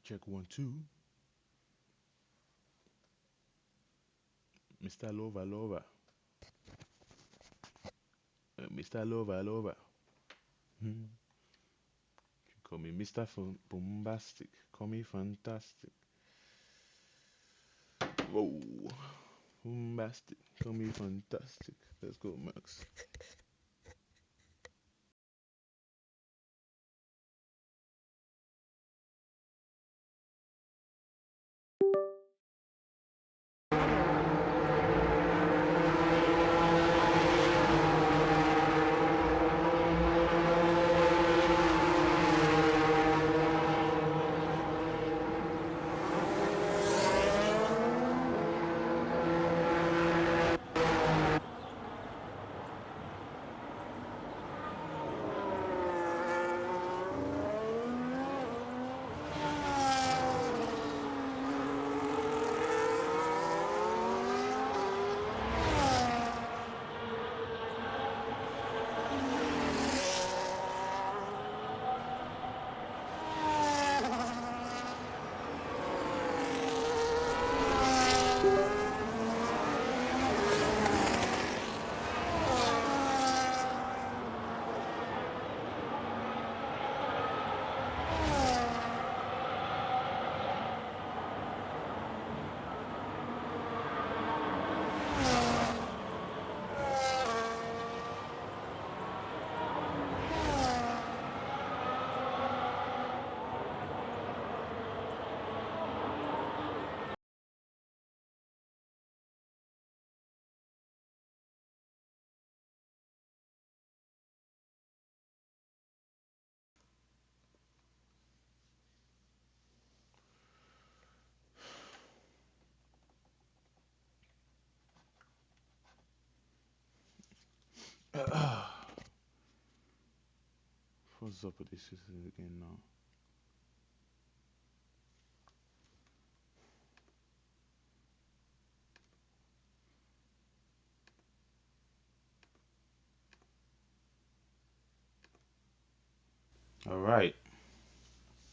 Check 1 2. Mr. Lover Lover. Mr. Lover Lover. Hmm. Call me Mr. Bombastic. Call me Fantastic. Whoa. Bombastic. Call me Fantastic. Let's go, Max. What's up with this season again now? All right.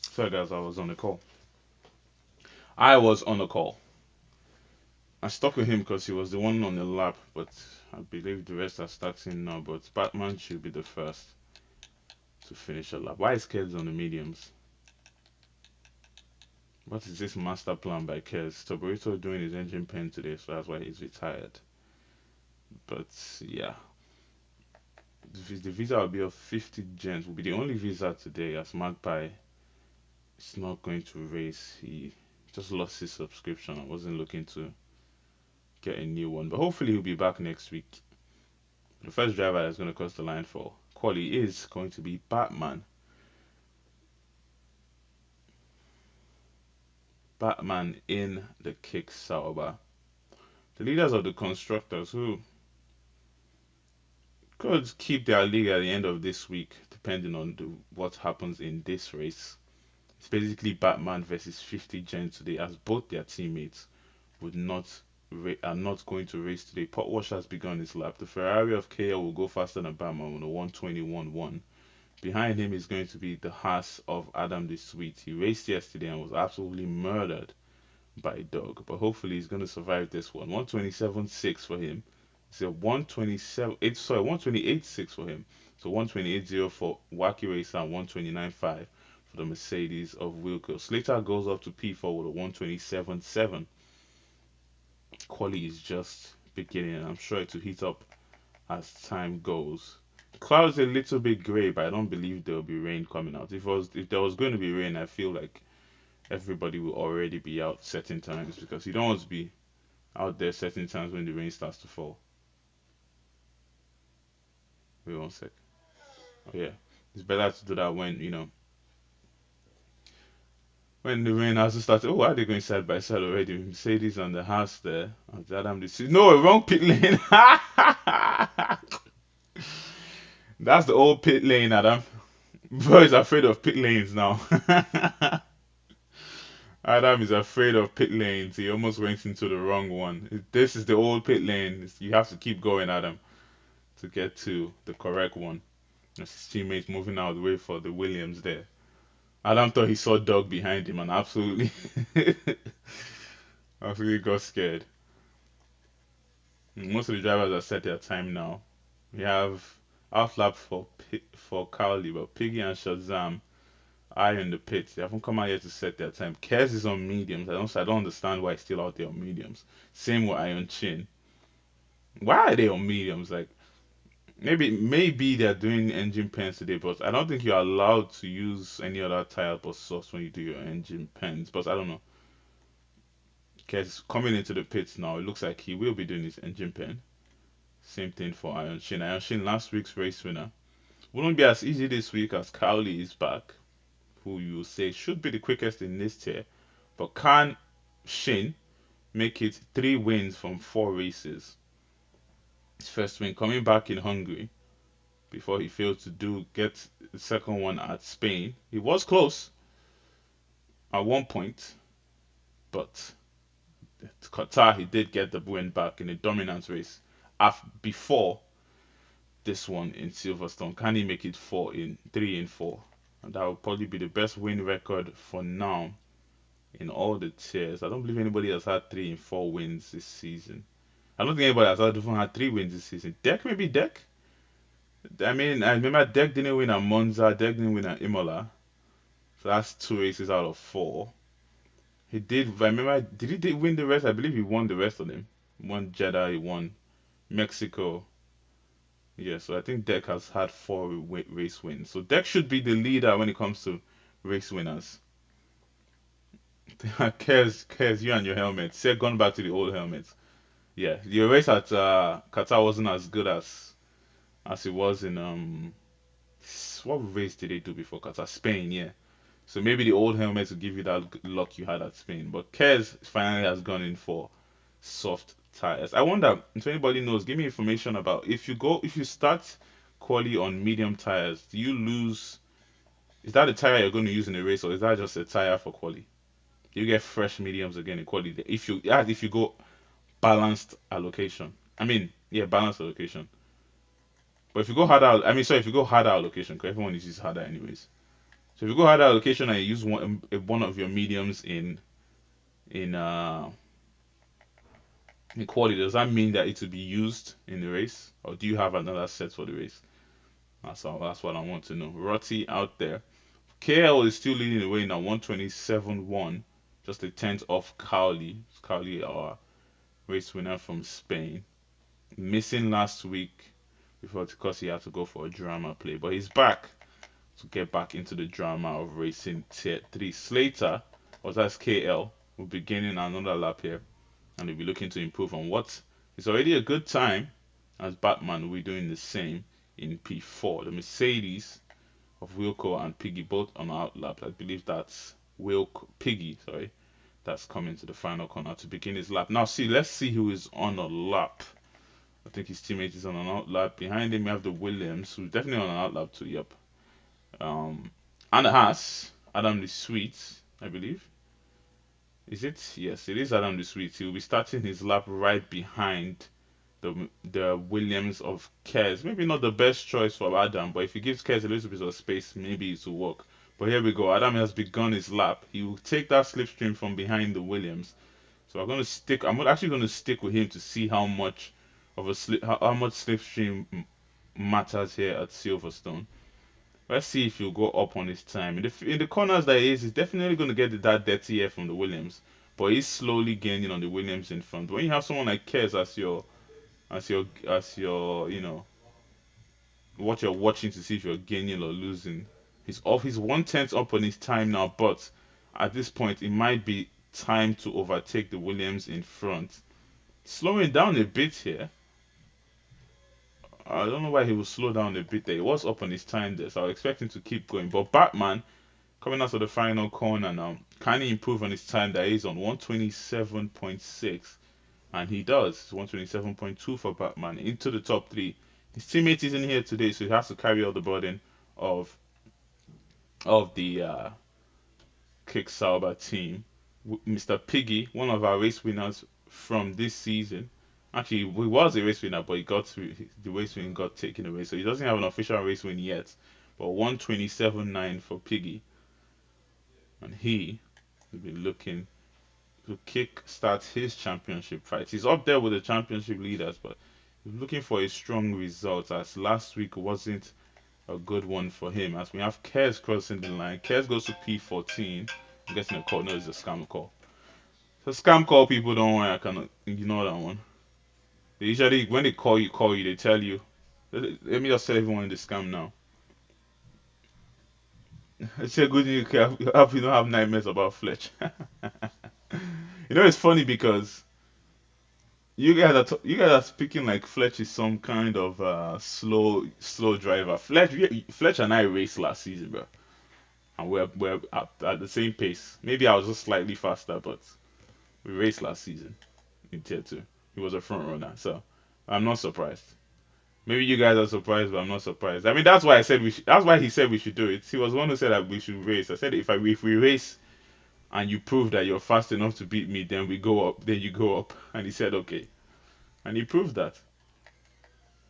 Sorry, guys, I was on the call. I was on the call. I stuck with him because he was the one on the lap, but I believe the rest are starting now. But Batman should be the first to finish a lap. Why is Keds on the mediums? What is this master plan by Keds? Toborito doing his engine pen today, so that's why he's retired. But yeah, the visa will be of 50 gens. Will be the only visa today, as Magpie is not going to race. He just lost his subscription. I wasn't looking to get a new one, but hopefully he'll be back next week. The first driver that's going to cross the line for quali is going to be Batman. Batman in the kick Sauber. The leaders of the constructors who could keep their league at the end of this week, depending on what happens in this race. It's basically Batman versus 50 Gen today, as both their teammates would not are not going to race today. Potwash has begun his lap. The Ferrari of KL will go faster than Batman on a 121.1. Behind him is going to be the Haas of Adam the Sweet. He raced yesterday and was absolutely murdered by Doug, but hopefully he's going to survive this one. 127.6 for him. It's a 127, sorry, 128.6 for him. So 128.0 for Wacky Racer and 129.5 for the Mercedes of Wilco. Slater goes up to P4 with a 127.7. Quali is just beginning, and I'm sure it will heat up as time goes. Clouds a little bit grey, but I don't believe there will be rain coming out. If there was going to be rain, I feel like everybody will already be out certain times because you don't want to be out there certain times when the rain starts to fall. Wait 1 sec. Oh yeah, it's better to do that when when the rain has to start. Oh, why are they going side by side already? Mercedes on the house there. Oh, Adam, this is no wrong pit lane. That's the old pit lane, Adam. Bro is afraid of pit lanes now. Adam is afraid of pit lanes. He almost went into the wrong one. This is the old pit lane. You have to keep going, Adam, to get to the correct one. That's his teammates moving out of the way for the Williams there. Adam thought he saw dog behind him and absolutely, absolutely got scared. Most of the drivers have set their time now. We have outlap for Cowley, but Piggy and Shazam are in the pits. They haven't come out yet to set their time. Kez is on mediums. I don't understand why he's still out there on mediums. Same with Iron Chin. Why are they on mediums? Like maybe they're doing engine pens today, but I don't think you're allowed to use any other tire but sauce when you do your engine pens. But I don't know. Kez coming into the pits now. It looks like he will be doing his engine pen. Same thing for Iron Shin. Iron Shin, last week's race winner. Wouldn't be as easy this week as Cowley is back, who you say should be the quickest in this tier. But can Shin make it 3 wins from 4 races? His first win coming back in Hungary before he failed to get the second one at Spain. He was close at one point, but at Qatar he did get the win back in a dominance race before this one in Silverstone. Can he make it 3 in 4? And that would probably be the best win record for now in all the tiers. I don't believe anybody has had 3 in 4 wins this season. I don't think anybody has even had 3 wins this season. Deck, maybe Deck. I mean, I remember Deck didn't win at Monza. Deck didn't win at Imola. So that's 2 races out of 4. He did. I remember. Did he win the rest? I believe he won the rest of them. He won Jeddah. He won Mexico. Yeah, so I think Deck has had 4 race wins. So Deck should be the leader when it comes to race winners. Cares you and your helmet. Say gone back to the old helmets. Yeah, your race at Qatar wasn't as good as it was in what race did they do before Qatar? Spain, yeah. So maybe the old helmets will give you that luck you had at Spain. But Kez finally has gone in for soft tires. I wonder if anybody knows, give me information about if you start quali on medium tires, do you lose? Is that the tire you're going to use in the race, or is that just a tire for quali? Do you get fresh mediums again in quali? If you go balanced allocation. I mean, yeah, balanced allocation. But if you go harder, I mean, sorry, if you go harder allocation, because everyone uses harder anyways. So if you go harder allocation and you use one of your mediums in quality, does that mean that it will be used in the race, or do you have another set for the race? That's what I want to know. Rotty out there. KL is still leading the way now, 127-1, just a tenth off Cowley. Cowley, our race winner from Spain, missing last week because he had to go for a drama play, but he's back to get back into the drama of racing tier 3. Slater, or that's KL, will be gaining another lap here and he'll be looking to improve on what is already a good time, as Batman will be doing the same in P4. The Mercedes of Wilco and Piggy both on outlap. I believe that's Piggy, sorry, that's coming to the final corner to begin his lap. Now let's see who is on a lap. I think his teammate is on an outlap. Behind him we have the Williams, who's definitely on an outlap too, yep. And the Haas, Adam the Sweet, I believe. Is it? Yes, it is Adam the Sweet. He will be starting his lap right behind the Williams of Kez. Maybe not the best choice for Adam, but if he gives Kez a little bit of space, maybe it will work. But here we go. Adam has begun his lap. He will take that slipstream from behind the Williams. So I'm actually going to stick with him to see how much how much slipstream matters here at Silverstone. Let's see if he'll go up on his time. In the corners that he is, he's definitely going to get that dirty air from the Williams. But he's slowly gaining on the Williams in front. When you have someone like Kez as your what you're watching to see if you're gaining or losing. He's 1/10 up on his time now, but at this point it might be time to overtake the Williams in front. Slowing down a bit here. I don't know why he will slow down a bit there. He was up on his time there, so I was expecting to keep going. But Batman coming out of the final corner now, can he improve on his time that he's on 127.6? And he does. It's 127.2 for Batman into the top 3. His teammate isn't here today, so he has to carry all the burden of the Kick Sauber team. Mr. Piggy, one of our race winners from this season. Actually, he was a race winner, but the race win got taken away, so he doesn't have an official race win yet. But 127.9 for Piggy. and he will be looking to kick start his championship fight. He's up there with the championship leaders, but he's looking for a strong result as last week wasn't a good one for him. As we have Kez crossing the line, Kez goes to P14. I'm guessing the call. No, it's a scam call. So scam call people don't worry. I cannot. You know that one. They usually when they call you. They tell you. Let me just tell everyone in the scam now. It's a good news. You don't have nightmares about Fletch. It's funny because you guys are speaking like Fletch is some kind of slow driver. Fletch and I raced last season, bro, and we're at the same pace. Maybe I was just slightly faster, but we raced last season in tier two. He was a front runner, so I'm not surprised. Maybe you guys are surprised, but I'm not surprised. I mean, that's why I said we should. That's why he said we should do it. He was the one who said that we should race. I said if we race and you prove that you're fast enough to beat me, then we go up. Then you go up. And he said okay, and he proved that.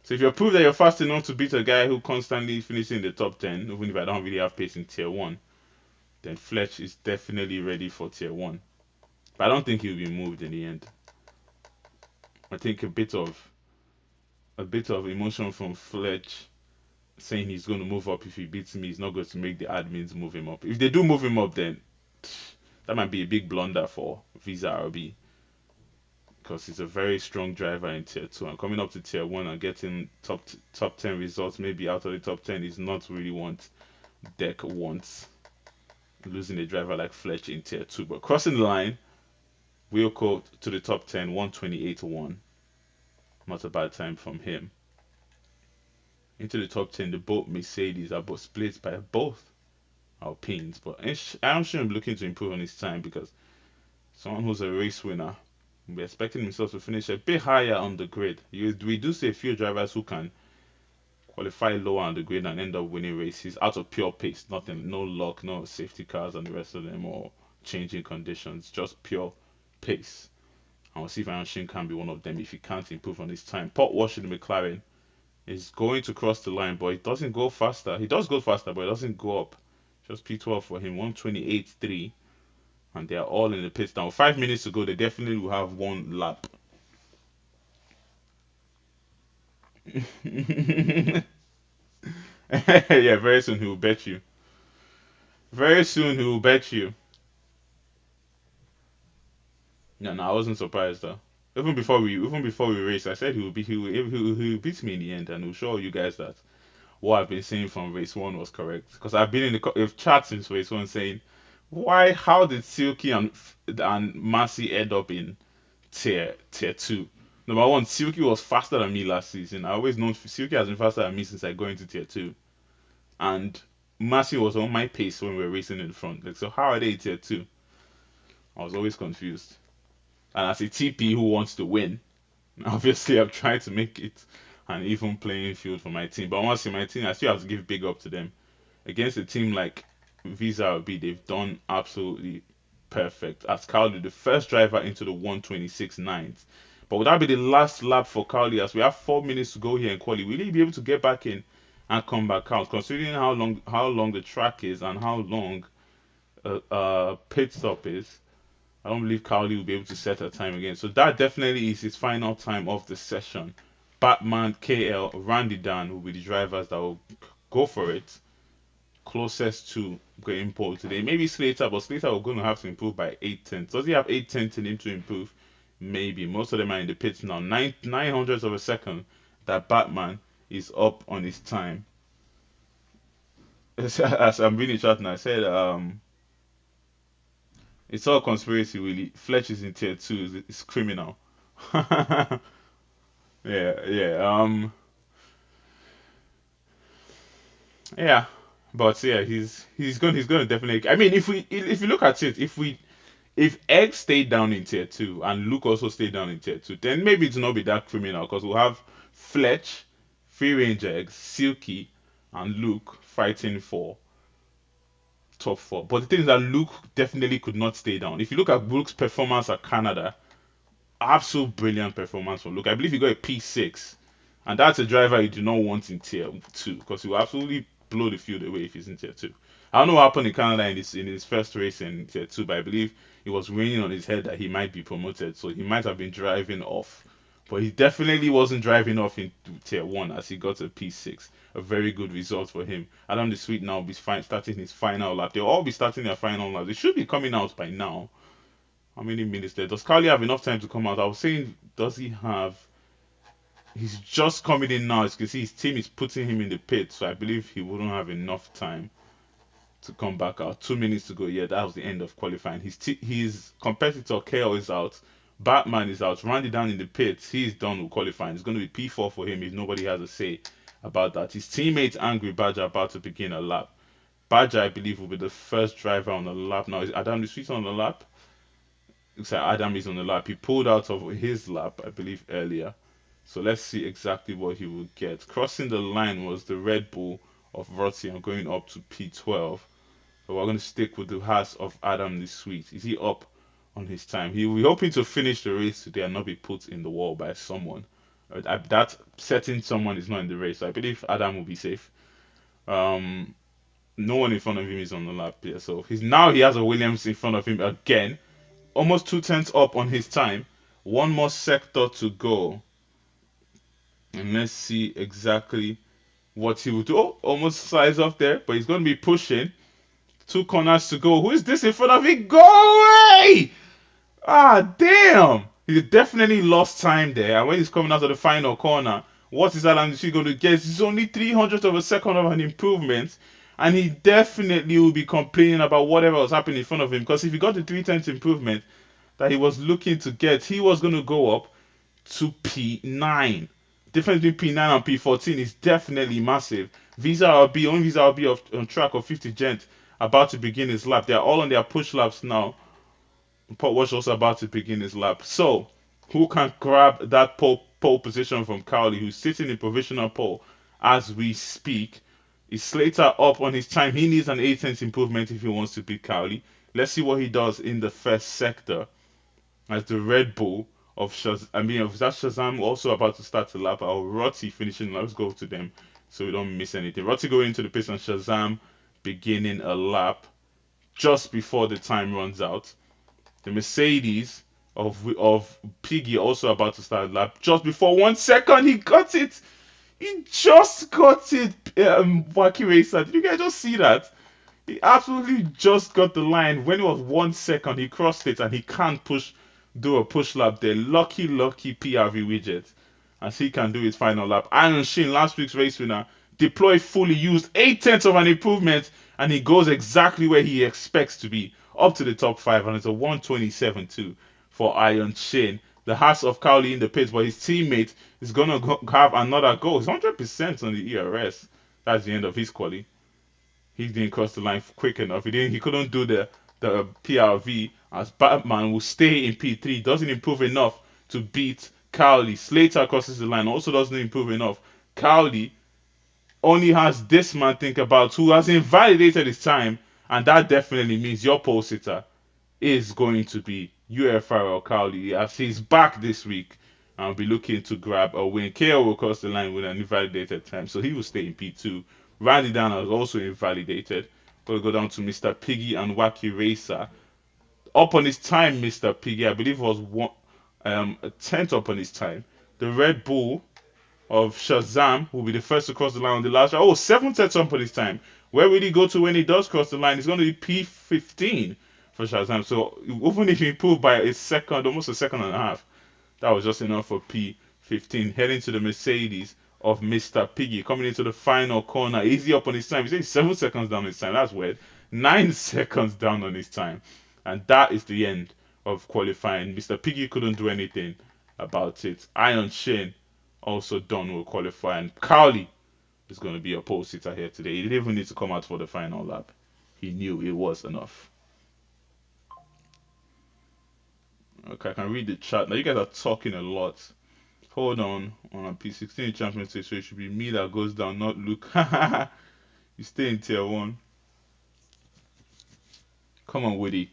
So if you prove that you're fast enough to beat a guy who constantly finishes in the top 10, even if I don't really have pace in tier one, then Fletch is definitely ready for tier one. But I don't think he'll be moved in the end. I think a bit of emotion from Fletch saying he's going to move up if he beats me is not going to make the admins move him up. If they do move him up, then that might be a big blunder for Visa RB because he's a very strong driver in tier two and coming up to tier one and getting top 10 results maybe out of the top 10 is not really what Deck wants. Losing a driver like Fletch in tier two, but crossing the line, Wilco to the top 10, 128-1. Not a bad time from him. Into the top 10, the both Mercedes are both split by both Alpines, but I'm sure I'm looking to improve on his time because someone who's a race winner will be expecting himself to finish a bit higher on the grid. We do see a few drivers who can qualify lower on the grid and end up winning races out of pure pace. Nothing, no luck, no safety cars and the rest of them or changing conditions, just pure pace. And we'll see if Iron Shin can be one of them if he can't improve on his time. Pot washing the McLaren is going to cross the line, but it doesn't go faster. He does go faster, but it doesn't go up. Just P12 for him, 128.3. And they are all in the pits now. 5 minutes to go, they definitely will have one lap. Yeah, very soon he will bet you. Very soon he will bet you. No, I wasn't surprised though. Even before we raced, I said he will beat me in the end, and he'll show you guys that what I've been saying from race one was correct. Because I've been in the chat since race one saying, how did Silky and Massey end up in tier two? Number one, Silky was faster than me last season. I always known Silky has been faster than me since I got into tier two, and Massey was on my pace when we were racing in front. Like, so how are they tier two? I was always confused. And as a TP who wants to win, obviously I'm trying to make it an even playing field for my team. But honestly, my team, I still have to give big up to them. Against a team like Visa or B, they've done absolutely perfect. As Cowley, the first driver into the 126.9. But would that be the last lap for Cowley as we have 4 minutes to go here in quali? Will he be able to get back in and come back out? Considering how long the track is and how long pit stop is, I don't believe Cowley will be able to set a time again. So that definitely is his final time of the session. Batman, KL, Randy Dan will be the drivers that will go for it closest to getting pole today. Maybe Slater, but Slater we're going to have to improve by 8 tenths. Does he have 8 tenths in him to improve? Maybe. Most of them are in the pits now. 900ths of a second that Batman is up on his time. As I'm reading chat now, I said it's all conspiracy really. Fletch is in tier two. It's criminal. Yeah, yeah. Yeah. But yeah, he's going to definitely. I mean, if you look at it, if Egg stayed down in tier two and Luke also stayed down in tier two, then maybe it's not be that criminal because we'll have Fletch, Free Range Eggs, Silky, and Luke fighting for top four. But the thing is that Luke definitely could not stay down. If you look at Luke's performance at Canada, absolute brilliant performance from Luke. I believe he got a P6, and that's a driver you do not want in tier two because he will absolutely blow the field away if he's in tier two. I don't know what happened in Canada in his first race in tier two, but I believe it was raining on his head that he might be promoted, so he might have been driving off. But he definitely wasn't driving off in tier one as he got a P6. A very good result for him. Adam the Sweet now will be starting his final lap. They'll all be starting their final lap. They should be coming out by now. How many minutes there? Does Carly have enough time to come out? I was saying, does he have? He's just coming in now. As you can see, his team is putting him in the pit, so I believe he wouldn't have enough time to come back out. 2 minutes to go. Yeah, that was the end of qualifying. His competitor KO is out. Batman is out. Randy down in the pits. He's done with qualifying. It's going to be P4 for him if nobody has a say about that. His teammate Angry Badger about to begin a lap. Badger, I believe, will be the first driver on the lap. Now, is Adam the Sweet on the lap? Looks like Adam is on the lap. He pulled out of his lap, I believe, earlier. So let's see exactly what he will get. Crossing the line was the Red Bull of Rossi and going up to P12. But we're going to stick with the Haas of Adam the Sweet. Is he up on his time? He will be hoping to finish the race today and not be put in the wall by someone. That certain someone is not in the race. So I believe Adam will be safe. Um, no one in front of him is on the lap here. So he has a Williams in front of him again. Almost 2 tenths up on his time. One more sector to go. And let's see exactly what he will do. Oh, almost slides off there, but he's going to be pushing. 2 corners to go. Who is this in front of me? Go away! Ah, damn! He definitely lost time there. And when he's coming out of the final corner, what is Alan Ducey going to get? It's only 300th of a second of an improvement. And he definitely will be complaining about whatever was happening in front of him. Because if he got the 3 tenths improvement that he was looking to get, he was going to go up to P9. Difference between P9 and P14 is definitely massive. Visa RB, only Visa RB on track of 50 Gent about to begin his lap. They're all on their push laps now. Port Wash also about to begin his lap. So, who can grab that pole position from Cowley, who's sitting in provisional pole as we speak? Is Slater up on his time? He needs an 8 tenths improvement if he wants to beat Cowley. Let's see what he does in the first sector as the Red Bull of of that Shazam also about to start the lap. Our Rotty finishing. Let's go to them so we don't miss anything. Rotty going into the pits and Shazam beginning a lap just before the time runs out. The Mercedes of Piggy also about to start a lap just before 1 second. He got it. He just got it. Wacky Racer. Did you guys just see that? He absolutely just got the line when it was 1 second. He crossed it and he can't do a push lap there. Lucky PRV widget as he can do his final lap. Iron Shin, last week's race winner, deployed fully, used 8 tenths of an improvement, and he goes exactly where he expects to be, up to the top 5, and it's a 127.2 for Iron Shin. The Haas of Cowley in the pits, but his teammate is gonna have another goal. He's 100% on the ERS. That's the end of his quali. He didn't cross the line quick enough. He couldn't do the PRV as Batman will stay in P3. Doesn't improve enough to beat Cowley. Slater crosses the line. Also doesn't improve enough. Cowley only has this man think about who has invalidated his time, and that definitely means your pole sitter is going to be Ufrl Cowley as he's back this week and will be looking to grab a win. KO will cross the line with an invalidated time, so he will stay in P2. Randy Dana is also invalidated. We'll go down to Mr. Piggy and Wacky Racer. Up on his time, Mr. Piggy, I believe was a tenth up on his time. The Red Bull of Shazam will be the first to cross the line on the last round. Oh, 7 tenths up on his time. Where will he go to when he does cross the line? It's going to be P15 for Shazam. So even if he improved by a second, almost a second and a half, that was just enough for P15. Heading to the Mercedes of Mr. Piggy, coming into the final corner. Easy up on his time. He's 7 seconds down on his time. That's weird. 9 seconds down on his time. And that is the end of qualifying. Mr. Piggy couldn't do anything about it. Iron Shane also done with qualifying. Cowley is going to be a pole sitter here today. He didn't even need to come out for the final lap. He knew it was enough. Okay, I can read the chat. Now you guys are talking a lot. Hold on a P16 championship, so it should be me that goes down, not Luke. You stay in tier 1. Come on, Woody.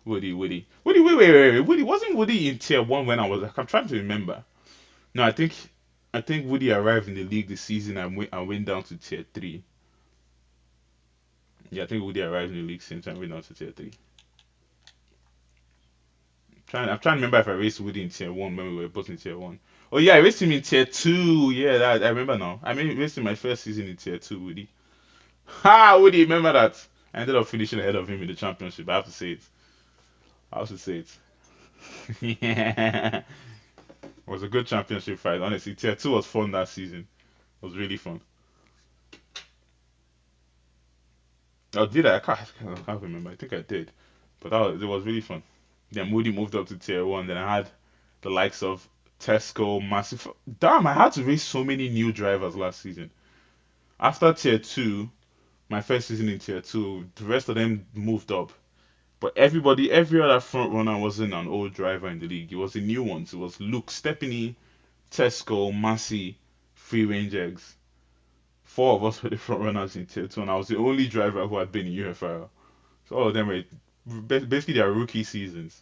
Woody. Wait. Woody, wasn't Woody in tier 1 when I was. I'm trying to remember. No, I think I think Woody arrived in the league this season and went down to tier three. Yeah, I think Woody arrived in the league since and went down to tier three. I'm trying to remember if I raced Woody in tier one when we were both in tier one. Oh yeah, I raced him in tier two. Yeah, that I remember now. I mean, raced him my first season in tier two, Woody. Ha, Woody, remember that? I ended up finishing ahead of him in the championship. I have to say it. I have to say it. Yeah, it was a good championship fight. Honestly, tier two was fun that season. It was really fun. Oh, did I? I can't remember. I think I did, but it was really fun. Then Moody moved up to tier one. Then I had the likes of Tesco, Massive. Damn, I had to race so many new drivers last season. After tier two, my first season in tier two, the rest of them moved up. But every other front runner wasn't an old driver in the league. It was the new ones. It was Luke, Stephanie, Tesco, Massey, Free Range Eggs. Four of us were the front runners in tier two, and I was the only driver who had been in UFR. So all of them were basically their rookie seasons.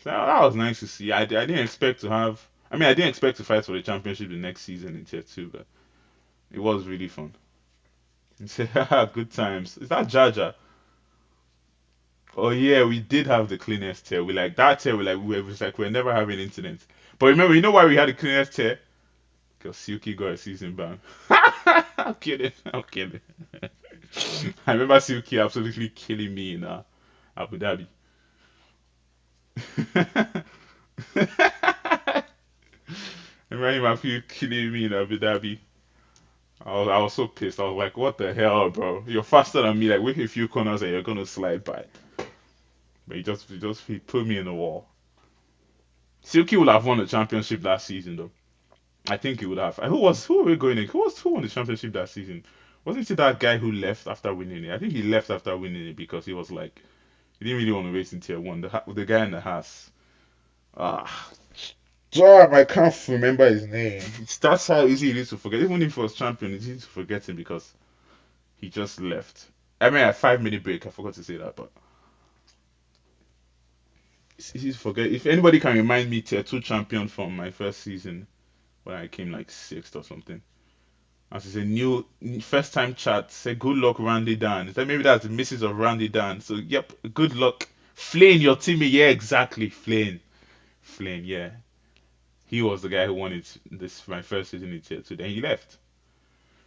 So that was nice to see. I didn't expect to have. I mean, I didn't expect to fight for the championship the next season in tier two, but it was really fun. Good times. Is that Jaja? Oh yeah, we did have the cleanest tier. We like that tier. It was like we're never having incidents. But remember, you know why we had the cleanest tier? Because Silky got a season ban. I'm kidding. I'm kidding. I remember Silky absolutely killing me in Abu Dhabi. I remember him absolutely killing me in Abu Dhabi. I was so pissed. I was like, what the hell, bro? You're faster than me. Like, with a few corners and you're gonna slide by. But he put me in the wall. Silky would have won the championship last season, though. I think he would have. Who were we going in? Who won the championship that season? Wasn't it that guy who left after winning it? I think he left after winning it because he was like he didn't really want to race in tier one. The guy in the Haas. Ah, damn! I can't remember his name. That's how easy it is to forget. Even if he was champion, it's easy to forget him because he just left. I mean, a 5 minute break. I forgot to say that, but it's easy to forget. If anybody can remind me, tier two champion from my first season when I came like sixth or something. As it's a new first time chat, say good luck Randy Dan. Is that maybe that's the missus of Randy Dan? So yep, good luck. Flane, your teammate, yeah, exactly. Flane, yeah. He was the guy who won it this my first season in tier two. Then he left.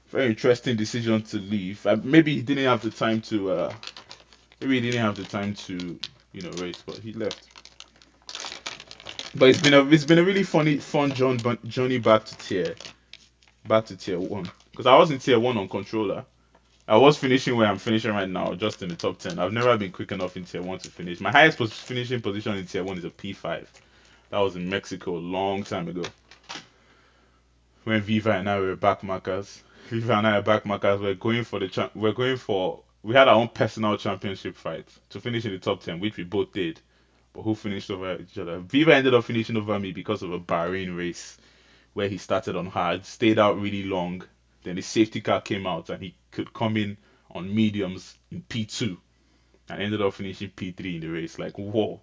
Very interesting decision to leave. Maybe he didn't have the time to maybe he didn't have the time to, race, but he left. But it's been a really fun journey back to tier one. Because I was in tier one on controller. I was finishing where I'm finishing right now, just in the top 10. I've never been quick enough in tier 1 to finish. My highest finishing position in tier 1 is a P5. That was in Mexico a long time ago. When Viva and I were backmarkers. Viva and I are backmarkers. We had our own personal championship fight to finish in the top 10, which we both did. But who finished over each other? Viva ended up finishing over me because of a Bahrain race where he started on hard, stayed out really long. Then the safety car came out and he could come in on mediums in P2 and ended up finishing P3 in the race. Like, whoa.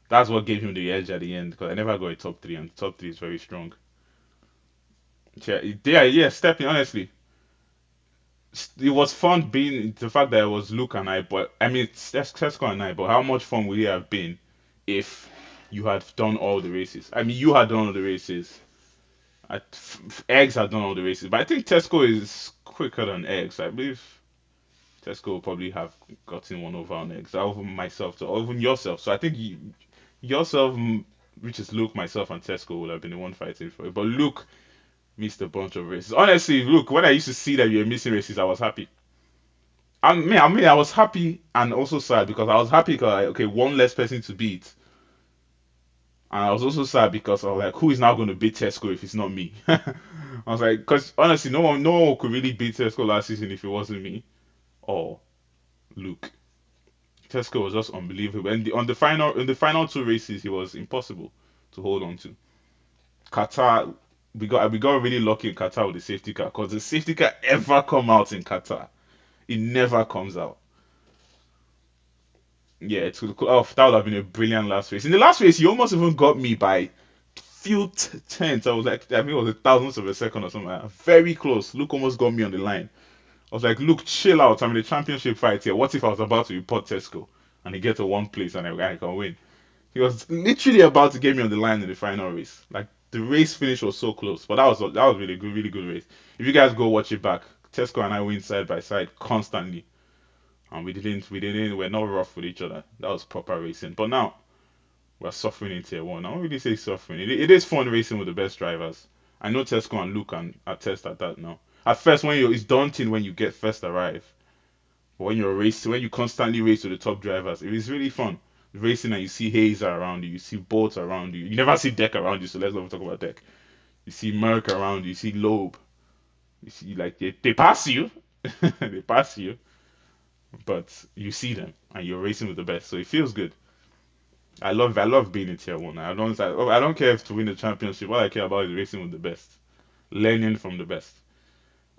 That's what gave him the edge at the end because I never got a top three and top three is very strong. Yeah, stepping, honestly. It was fun being the fact that it was Luke and I, but I mean, it's Tesco and I, but how much fun would it have been if you had done all the races? I mean, you had done all the races. Eggs had done all the races, but I think Tesco is quicker than Eggs. I believe Tesco will probably have gotten one over on Eggs, over myself, or even yourself. So I think yourself, which is Luke, myself, and Tesco, would have been the one fighting for it. But Luke missed a bunch of races. Honestly, Luke, when I used to see that you were missing races, I was happy. I was happy and also sad because I was happy because okay, one less person to beat. And I was also sad because I was like, who is now going to beat Tesco if it's not me? I was like, because honestly, no one could really beat Tesco last season if it wasn't me or Luke. Tesco was just unbelievable. And in the final two races, he was impossible to hold on to. Qatar, we got really lucky in Qatar with the safety car because the safety car ever come out in Qatar, it never comes out. Yeah, that would have been a brilliant last race. In the last race, he almost even got me by few tenths. I was like, I think it was a thousandth of a second or something like that. Very close. Luke almost got me on the line. I was like, Luke, chill out. I'm in a championship fight here. What if I was about to report Tesco and he gets to one place and I can win? He was literally about to get me on the line in the final race. Like the race finish was so close, but that was really good race. If you guys go watch it back, Tesco and I win side by side constantly, and we're not rough with each other. That was proper racing. But now we're suffering in tier one. I don't really say suffering. It is fun racing with the best drivers. I know Tesco and Luke can attest at that now. At first, it's daunting when you get first arrive. But when you're racing, when you constantly race to the top drivers, it is really fun. Racing and you see Hazer around you, you see Bolt around you. You never see Deck around you, so let's not talk about Deck. You see Merck around you, you see Loeb. You see like they pass you. They pass you, but you see them and you're racing with the best. So it feels good. I love being in tier one. I don't care if to win the championship. All I care about is racing with the best. Learning from the best.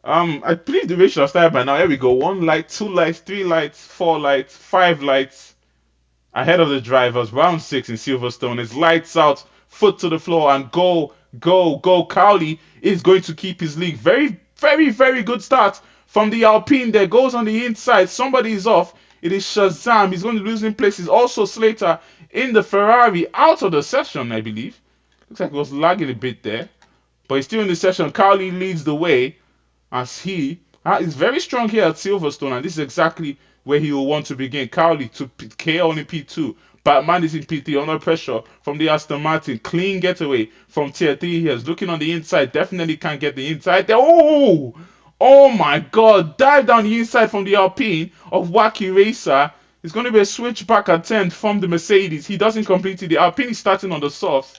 I believe the race should have started by now. Here we go. One light, two lights, three lights, four lights, five lights. Ahead of the drivers, round six in Silverstone. It's lights out, foot to the floor, and go, go, go. Cowley is going to keep his lead. Very, very, very good start from the Alpine there. Goes on the inside. Somebody is off. It is Shazam. He's going to lose in places. Also Slater in the Ferrari out of the session, I believe. Looks like he was lagging a bit there. But he's still in the session. Cowley leads the way as he is very strong here at Silverstone, and this is exactly where he will want to begin. Cowley to KO in P2. Batman is in P3 under pressure from the Aston Martin. Clean getaway from tier 3 here. Looking on the inside. Definitely can't get the inside there. Oh! Oh my god. Dive down the inside from the Alpine of Wacky Racer. It's going to be a switchback attempt from the Mercedes. He doesn't complete it. The Alpine is starting on the softs.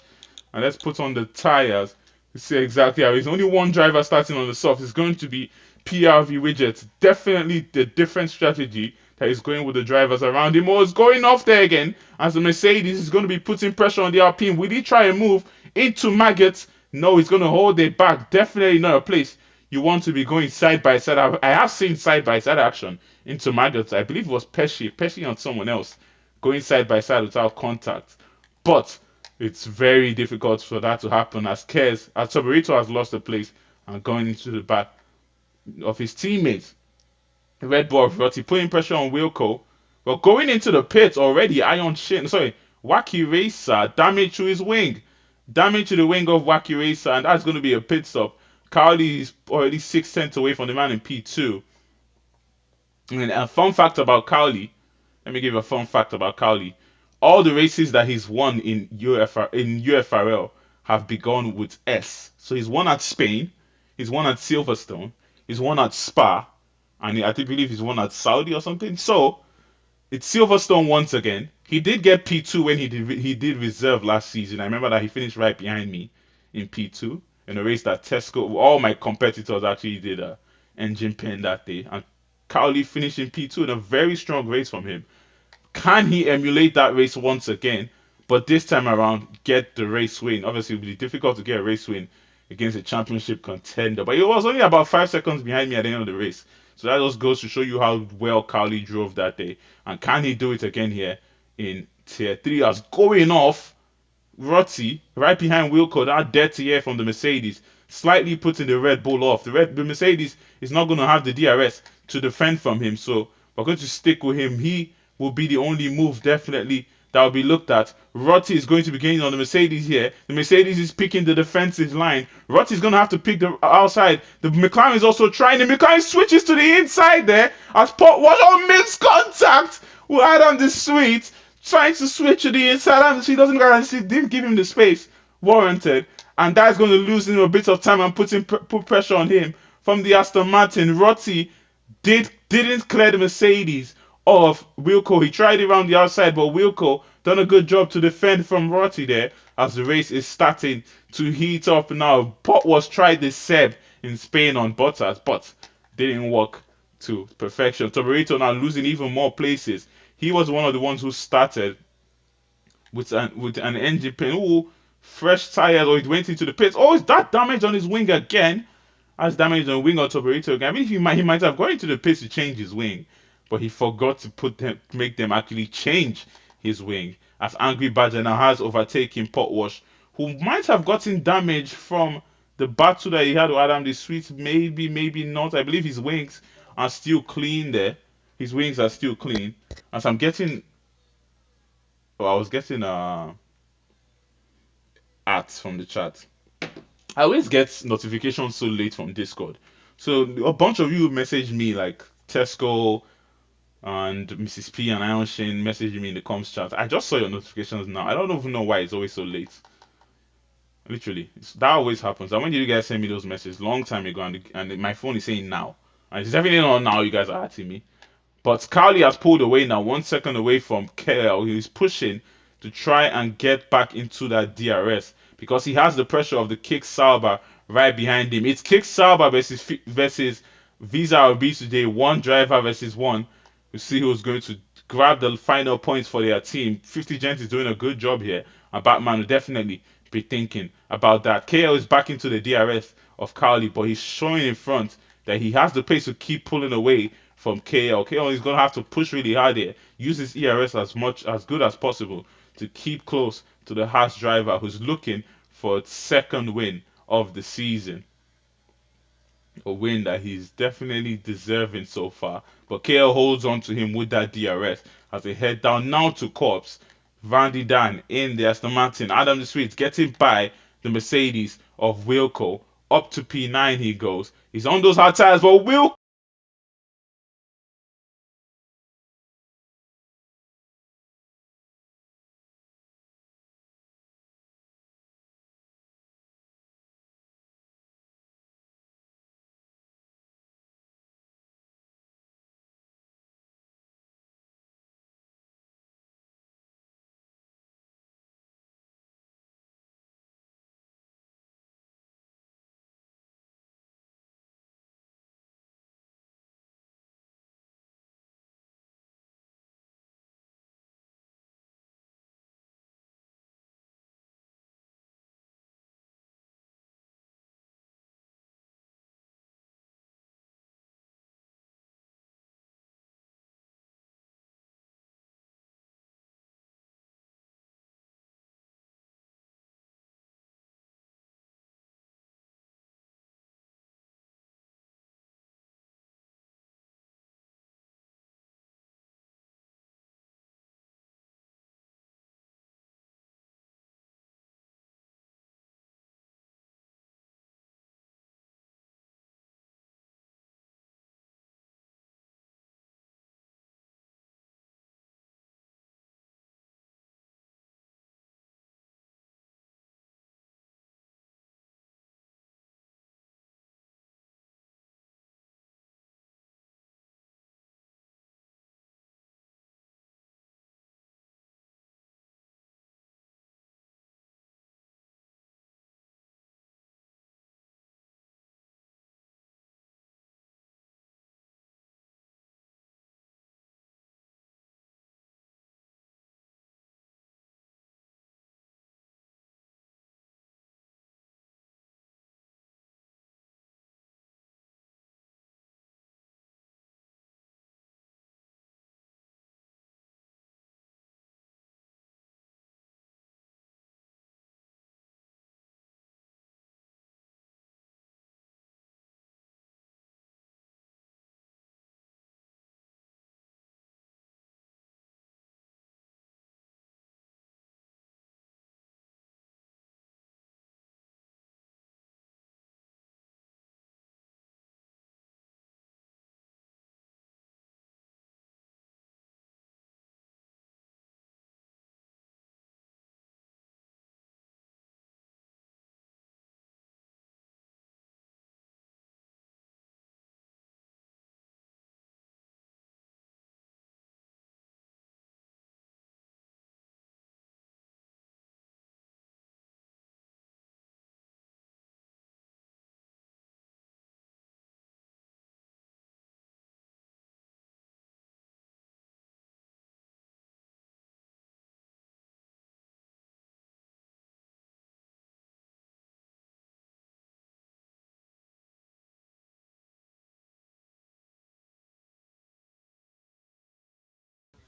And let's put on the tires to see exactly how. There's only one driver starting on the soft. It's going to be PRV Widgets. Definitely the different strategy that is going with the drivers around him. Oh, it's going off there again as the Mercedes is going to be putting pressure on the Alpine. Will he try and move into Maggots? No, he's going to hold it back. Definitely not a place you want to be going side by side. I have seen side by side action into Maggots. I believe it was Pesci and someone else going side by side without contact. But it's very difficult for that to happen as Toborito has lost the place and going into the back of his teammates. Red Bull Rossi putting pressure on Wilco. But going into the pits already, Wacky Racer, damage to his wing. Damage to the wing of Wacky Racer, and that's going to be a pit stop. Cowley is already 6 tenths away from the man in P2. And a fun fact about Cowley, let me give you a fun fact about Cowley. All the races that he's won in UFRL have begun with S. So he's won at Spain, he's won at Silverstone, he's won at Spa, and I believe he's won at Saudi or something. So it's Silverstone once again. He did get P2 when he did reserve last season. I remember that he finished right behind me in P2 in a race that Tesco, all my competitors actually did a engine pen that day, and Cowley finished in P2 in a very strong race from him. Can he emulate that race once again, but this time around get the race win? Obviously, it will be difficult to get a race win against a championship contender, but he was only about 5 seconds behind me at the end of the race. So that just goes to show you how well Cowley drove that day. And can he do it again here in tier 3 as going off Rossi right behind Wilco, that dirty air from the Mercedes, slightly putting the Red Bull off. The Mercedes is not going to have the DRS to defend from him, so we're going to stick with him. He will be the only move definitely that will be looked at. Rossi is going to be gaining on the Mercedes here. The Mercedes is picking the defensive line. Rossi is going to have to pick the outside. The McLaren is also trying. The McLaren switches to the inside there as Port was on mixed contact right on the sweet, trying to switch to the inside, and she didn't give him the space warranted, and that's going to lose him a bit of time and put pressure on him from the Aston Martin. Rossi didn't clear the Mercedes of Wilco. He tried it around the outside, but Wilco done a good job to defend from Rossi there as the race is starting to heat up now. Pot was tried this Seb in Spain on Bottas, but didn't work to perfection. Toborito now losing even more places. He was one of the ones who started with an engine pen. Ooh, fresh tires, or he went into the pits. Oh, is that damage on his wing again? That's damage on the wing of Toborito again. I mean, he might have gone into the pits to change his wing, but he forgot to make them actually change his wing. As Angry Badger now has overtaken Potwash who might have gotten damage from the battle that he had with Adam the Sweet. Maybe, maybe not. I believe his wings are still clean there. His wings are still clean. As I'm getting, oh, I was getting ads from the chat. I always get notifications so late from Discord. So a bunch of you message me like Tesco and Mrs. P and Iron Shane messaging me in the comms chat. I just saw your notifications now. I don't even know why it's always so late. Literally, that always happens. And when did you guys send me those messages? Long time ago, and my phone is saying now. And it's definitely not now. You guys are asking me. But Carly has pulled away now, 1 second away from KL. He's pushing to try and get back into that DRS because he has the pressure of the Kick Sauber right behind him. It's Kick Sauber versus Visa RB today. One driver versus one. We see who's going to grab the final points for their team. 50 Gent is doing a good job here, and Batman will definitely be thinking about that. KL is back into the DRS of Carly, but he's showing in front that he has the pace to keep pulling away from KL. KL is going to have to push really hard here, use his ERS as good as possible to keep close to the Haas driver who's looking for a second win of the season. A win that he's definitely deserving so far. But KL holds on to him with that DRS as they head down now to Corps. Vandy Dan in the Aston Martin. Adam the Sweet getting by the Mercedes of Wilco. Up to P9 he goes. He's on those hard tires, but Wilco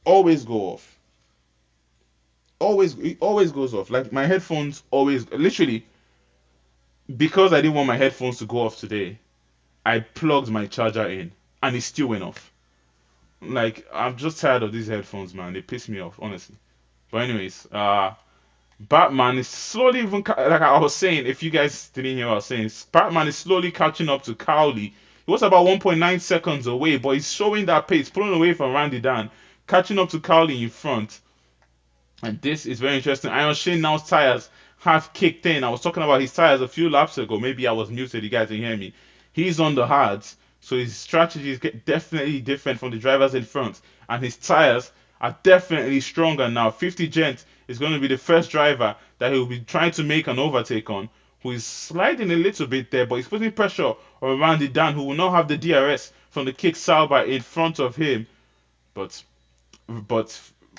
always go off. it always goes off. Like my headphones always, literally, because I didn't want my headphones to go off today. I plugged my charger in, and it still went off. Like I'm just tired of these headphones, man. They piss me off, honestly. But anyways, Batman is slowly even like I was saying. If you guys didn't hear what I was saying, Batman is slowly catching up to Cowley. He was about 1.9 seconds away, but he's showing that pace, pulling away from Randy Dan, catching up to Cowley in front. And this is very interesting. Iron Shane now's tires have kicked in. I was talking about his tires a few laps ago. Maybe I was muted. You guys didn't hear me. He's on the hards, so his strategy is definitely different from the drivers in front, and his tires are definitely stronger now. 50 Gent is going to be the first driver that he will be trying to make an overtake on, who is sliding a little bit there, but he's putting pressure on Randy Dan, who will not have the DRS from the kick Sauber in front of him. But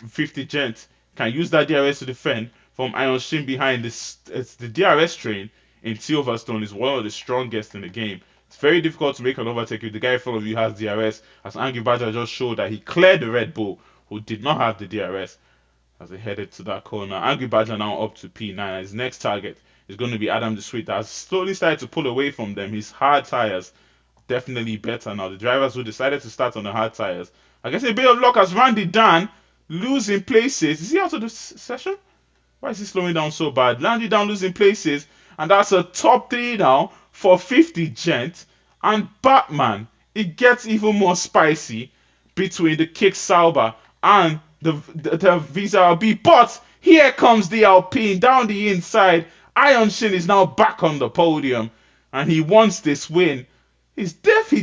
50 Gent can use that DRS to defend from Iron Shin behind this. It's the DRS train in Silverstone is one of the strongest in the game. It's very difficult to make an overtake if the guy in front of you has DRS, as Angry Badger just showed that he cleared the Red Bull, who did not have the DRS, as they headed to that corner. Angry Badger now up to P9. His next target is going to be Adam the Sweet, that has slowly started to pull away from them. His hard tires definitely better now. The drivers who decided to start on the hard tires. I guess a bit of luck as Randy Dan losing places. Is he out of the session? Why is he slowing down so bad? Randy Dan losing places, and that's a top 3 now for 50 Gent and Batman. It gets even more spicy between the Kick Sauber and the Visa LB. But here comes the Alpine down the inside. Iron Shin is now back on the podium, and he wants this win. He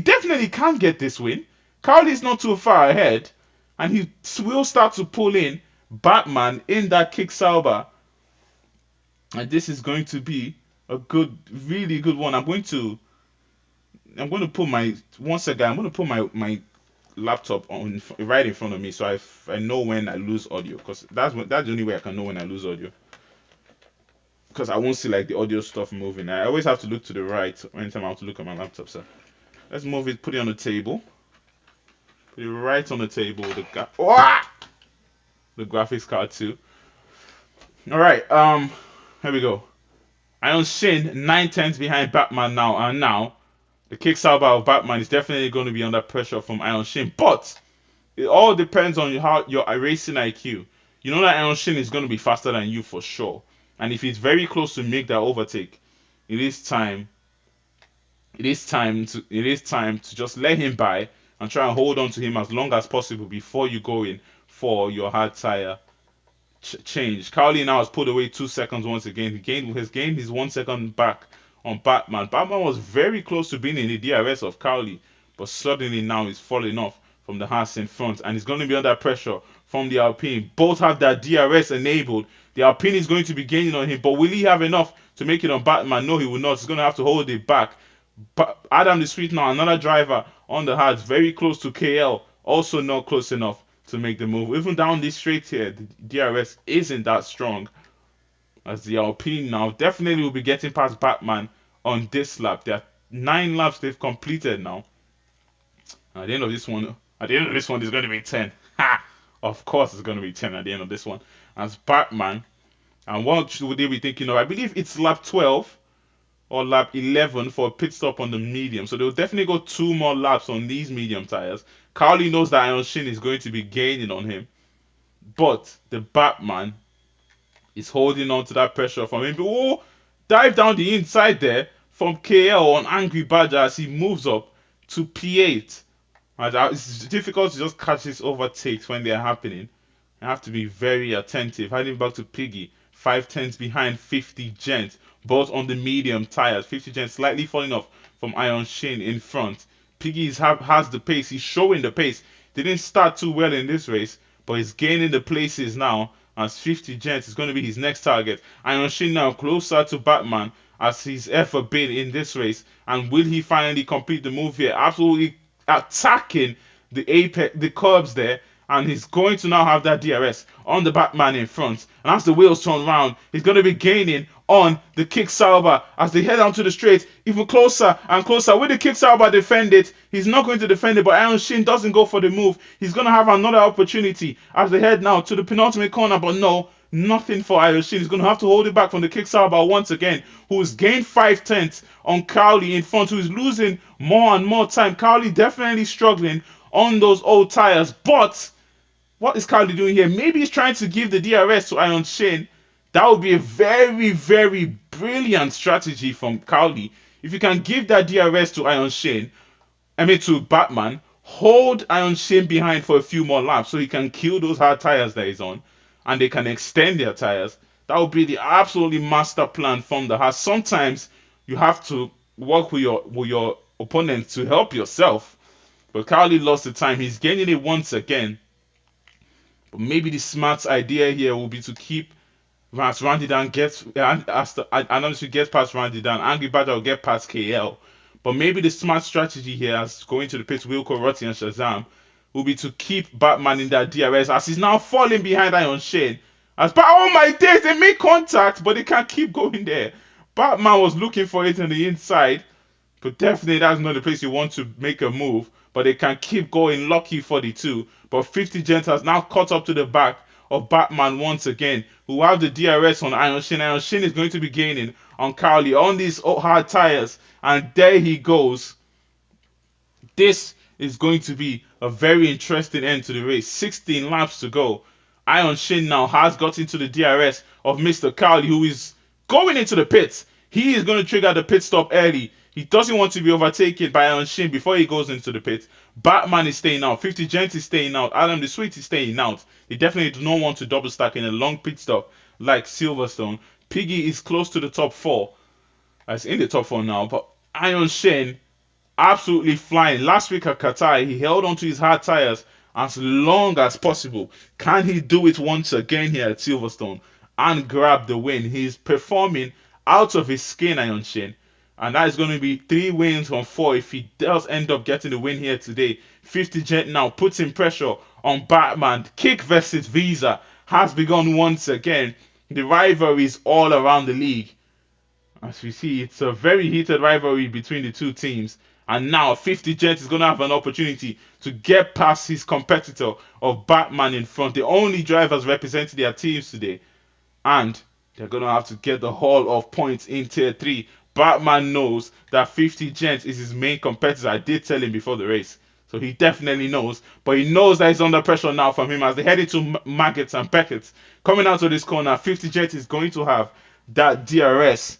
definitely can get this win. Carly's not too far ahead, and he will start to pull in Batman in that Kick Sauber. And this is going to be a good, really good one. I'm going to put my once again. I'm going to put my laptop on right in front of me, so I know when I lose audio, because that's the only way I can know when I lose audio. Because I won't see like the audio stuff moving. I always have to look to the right anytime I have to look at my laptop. So let's move it. Put it on the table. Put it right on the table. The graphics card too. All right. Here we go. Iron Shin 9/10 behind Batman now, and now the kick Sauber of Batman is definitely going to be under pressure from Iron Shin. But it all depends on how your racing IQ. You know that Iron Shin is going to be faster than you for sure. And if he's very close to make that overtake, it is time to just let him by and try and hold on to him as long as possible before you go in for your hard tire change. Cowley now has put away 2 seconds once again. He has gained his 1 second back on Batman. Batman was very close to being in the DRS of Cowley, but suddenly now he's falling off from the Haas in front, and he's going to be under pressure from the Alpine. Both have their DRS enabled. The Alpine is going to be gaining on him, but will he have enough to make it on Batman? No, he will not. He's going to have to hold it back. But Adam the Sweet now, another driver on the hards, very close to KL, also not close enough to make the move. Even down this straight here, the DRS isn't that strong, as the Alpine now definitely will be getting past Batman on this lap. There are 9 laps they've completed now. At the end of this one, there's going to be 10. Ha! Of course, it's going to be 10 at the end of this one. As Batman, and what should they be thinking of? I believe it's lap 12 or lap 11 for a pit stop on the medium. So they'll definitely go 2 more laps on these medium tires. Cowley knows that Iron Shin is going to be gaining on him, but the Batman is holding on to that pressure from him. Oh, dive down the inside there from KL on Angry Badger as he moves up to P8. It's difficult to just catch these overtakes when they're happening. You have to be very attentive. Heading back to Piggy, 5/10 behind 50 Gent, both on the medium tires. 50 Gent slightly falling off from Iron Shin in front. Piggy has the pace. He's showing the pace. Didn't start too well in this race, but he's gaining the places now, as 50 Gent is going to be his next target. Iron Shin now closer to Batman as he's ever been in this race. And will he finally complete the move here? Absolutely attacking the curbs there, and he's going to now have that DRS on the Batman in front. And as the wheels turn round, he's going to be gaining on the Kick Sauber as they head down to the straight, even closer and closer. Will the Kick Sauber defend it? He's not going to defend it, but Iron Shin doesn't go for the move. He's going to have another opportunity as they head now to the penultimate corner, but no, Nothing for Ayoshin. He's going to have to hold it back from the Kickstarter once again, who's gained 5 tenths on Cowley in front, who's losing more and more time. Cowley definitely struggling on those old tires. But what is Cowley doing here? Maybe he's trying to give the DRS to Iron Shane. That would be a very, very brilliant strategy from Cowley. If you can give that DRS to Iron Shane, I mean to Batman, hold Iron Shane behind for a few more laps so he can kill those hard tires that he's on, and they can extend their tires. That would be the absolutely master plan from the heart. Sometimes you have to work with your opponent to help yourself. But Cowley lost the time. He's gaining it once again. But maybe the smart idea here will be to keep as Randy Dan gets, I know she gets past Randy Dan, Angry Badger will get past KL. But maybe the smart strategy here, as going to the pits, Wilco, Rotti, and Shazam, will be to keep Batman in that DRS as he's now falling behind Iron Shane. Oh my days, they make contact, but they can't keep going there. Batman was looking for it on the inside, but definitely that's not the place you want to make a move. But they can keep going, lucky for the two. But 50 Gent has now caught up to the back of Batman once again, who have the DRS on Iron Shin. Iron Shin is going to be gaining on Cowley on these hard tires. And there he goes. This is going to be a very interesting end to the race. 16 laps to go. Iron Shin now has got into the DRS of Mr. Cowley, who is going into the pits. He is going to trigger the pit stop early. He doesn't want to be overtaken by Iron Shin before he goes into the pit. Batman is staying out. 50 Gent is staying out. Adam the Sweet is staying out. They definitely do not want to double stack in a long pit stop like Silverstone. Piggy is close to the top four. It's in the top four now. But Iron Shin absolutely flying. Last week at Qatar, he held onto his hard tires as long as possible. Can he do it once again here at Silverstone and grab the win? He's performing out of his skin, Iron Shin. And that is going to be 3 wins from 4 if he does end up getting the win here today. 50 Gent now putting pressure on Batman. Kick versus Visa has begun once again. The rivalry is all around the league. As we see, it's a very heated rivalry between the two teams. And now 50 Gent is going to have an opportunity to get past his competitor of Batman in front. The only drivers representing their teams today. And they're going to have to get the haul of points in Tier 3. Batman knows that 50 Gent is his main competitor. I did tell him before the race. So he definitely knows. But he knows that he's under pressure now from him as they head into Maggots and Beckett. Coming out of this corner, 50 Gent is going to have that DRS.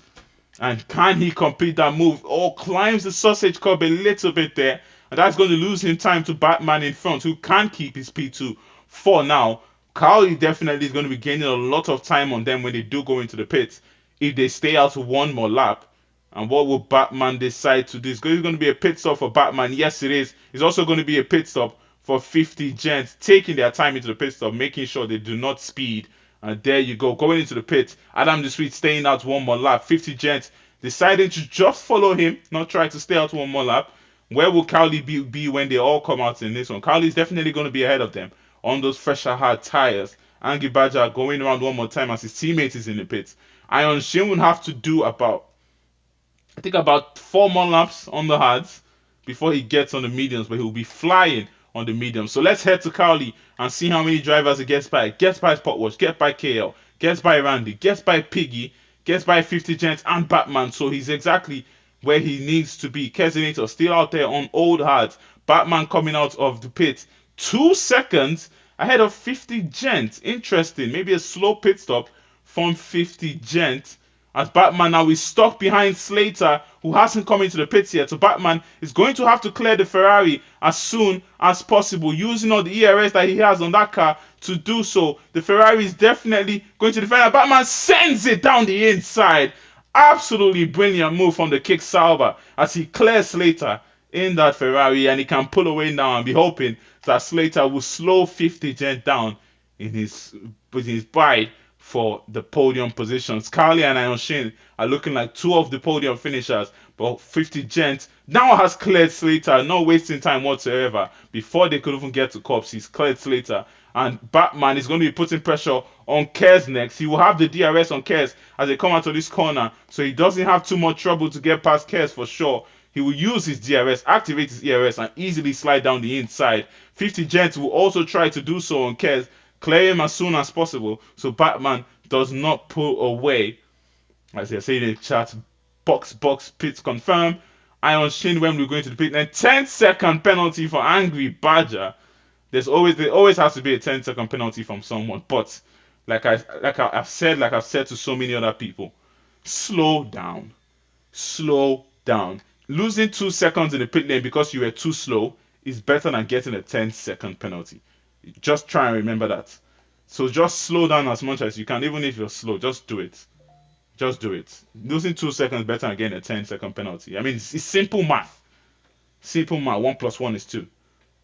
And can he complete that move? Oh, climbs the sausage curb a little bit there. And that's going to lose him time to Batman in front, who can keep his P2 for now. Cowley definitely is going to be gaining a lot of time on them when they do go into the pits. If they stay out one more lap. And what will Batman decide to do? It's going to be a pit stop for Batman. Yes, it is. It's also going to be a pit stop for 50 Gent, taking their time into the pit stop, making sure they do not speed. And there you go, going into the pit. Adam the Sweet staying out one more lap. 50 Gent deciding to just follow him, not try to stay out one more lap. Where will Cowley be when they all come out in this one? Cowley is definitely going to be ahead of them on those fresher hard tires. Angry Badger going around one more time as his teammate is in the pits. Iron Shin will have to do about 4 more laps on the hards before he gets on the mediums, but he'll be flying on the mediums. So let's head to Cowley and see how many drivers he gets by. Gets by Spotwatch, gets by KL, gets by Randy, gets by Piggy, gets by 50 Gent and Batman. So he's exactly where he needs to be. Kesinator still out there on old hards. Batman coming out of the pit 2 seconds ahead of 50 Gent. Interesting. Maybe a slow pit stop from 50 Gent. As Batman now is stuck behind Slater, who hasn't come into the pits yet. So Batman is going to have to clear the Ferrari as soon as possible, using all the ERS that he has on that car to do so. The Ferrari is definitely going to defend. Batman sends it down the inside. Absolutely brilliant move from the kick salver as he clears Slater in that Ferrari, and he can pull away now and be hoping that Slater will slow 50 Gent down in his bide for the podium positions. Cowley and Iron Shin are looking like 2 of the podium finishers, but 50 Gent now has cleared Slater, not wasting time whatsoever. Before they could even get to Cops, he's cleared Slater, and Batman is going to be putting pressure on Kers next. He will have the DRS on Kers as they come out of this corner, so he doesn't have too much trouble to get past Kers for sure. He will use his DRS, activate his ERS, and easily slide down the inside. 50 Gent will also try to do so on Kers. Clear him as soon as possible so Batman does not pull away. As they say in the chat, box pits confirm. Iron Shin when we're going to the pit. Then 10-second penalty for Angry Badger. There always has to be a 10-second penalty from someone. But I've said to so many other people, slow down. Slow down. Losing 2 seconds in the pit lane because you were too slow is better than getting a 10-second penalty. Just try and remember that. So just slow down as much as you can, even if you're slow. Just do it. Just do it. Losing 2 seconds better than getting a 10-second penalty. I mean, it's simple math. Simple math. 1 + 1 is 2.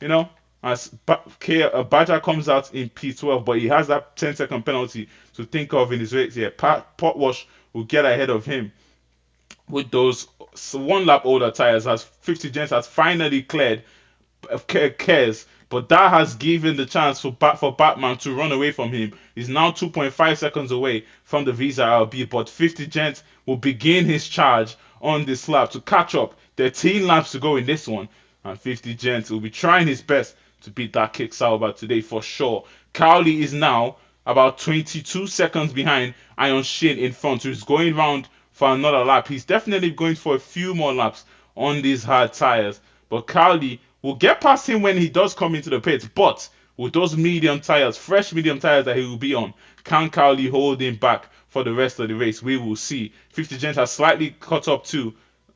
You know, as Badger comes out in P12, but he has that 10-second penalty to think of in his race here. Potwash will get ahead of him with those 1 lap older tires, as 50 Gents has finally cleared Cares, but that has given the chance for Batman to run away from him. He's now 2.5 seconds away from the Visa LB, but 50 Gents will begin his charge on this lap to catch up. 13 laps to go in this one, and 50 Gents will be trying his best to beat that Kick Sauber today for sure. Cowley is now about 22 seconds behind Iron Shin in front, who's going round for another lap. He's definitely going for a few more laps on these hard tires, but Cowley will get past him when he does come into the pits, but with those medium tires, fresh medium tires that he will be on, can Cowley hold him back for the rest of the race? We will see. 50 Gent has slightly caught up to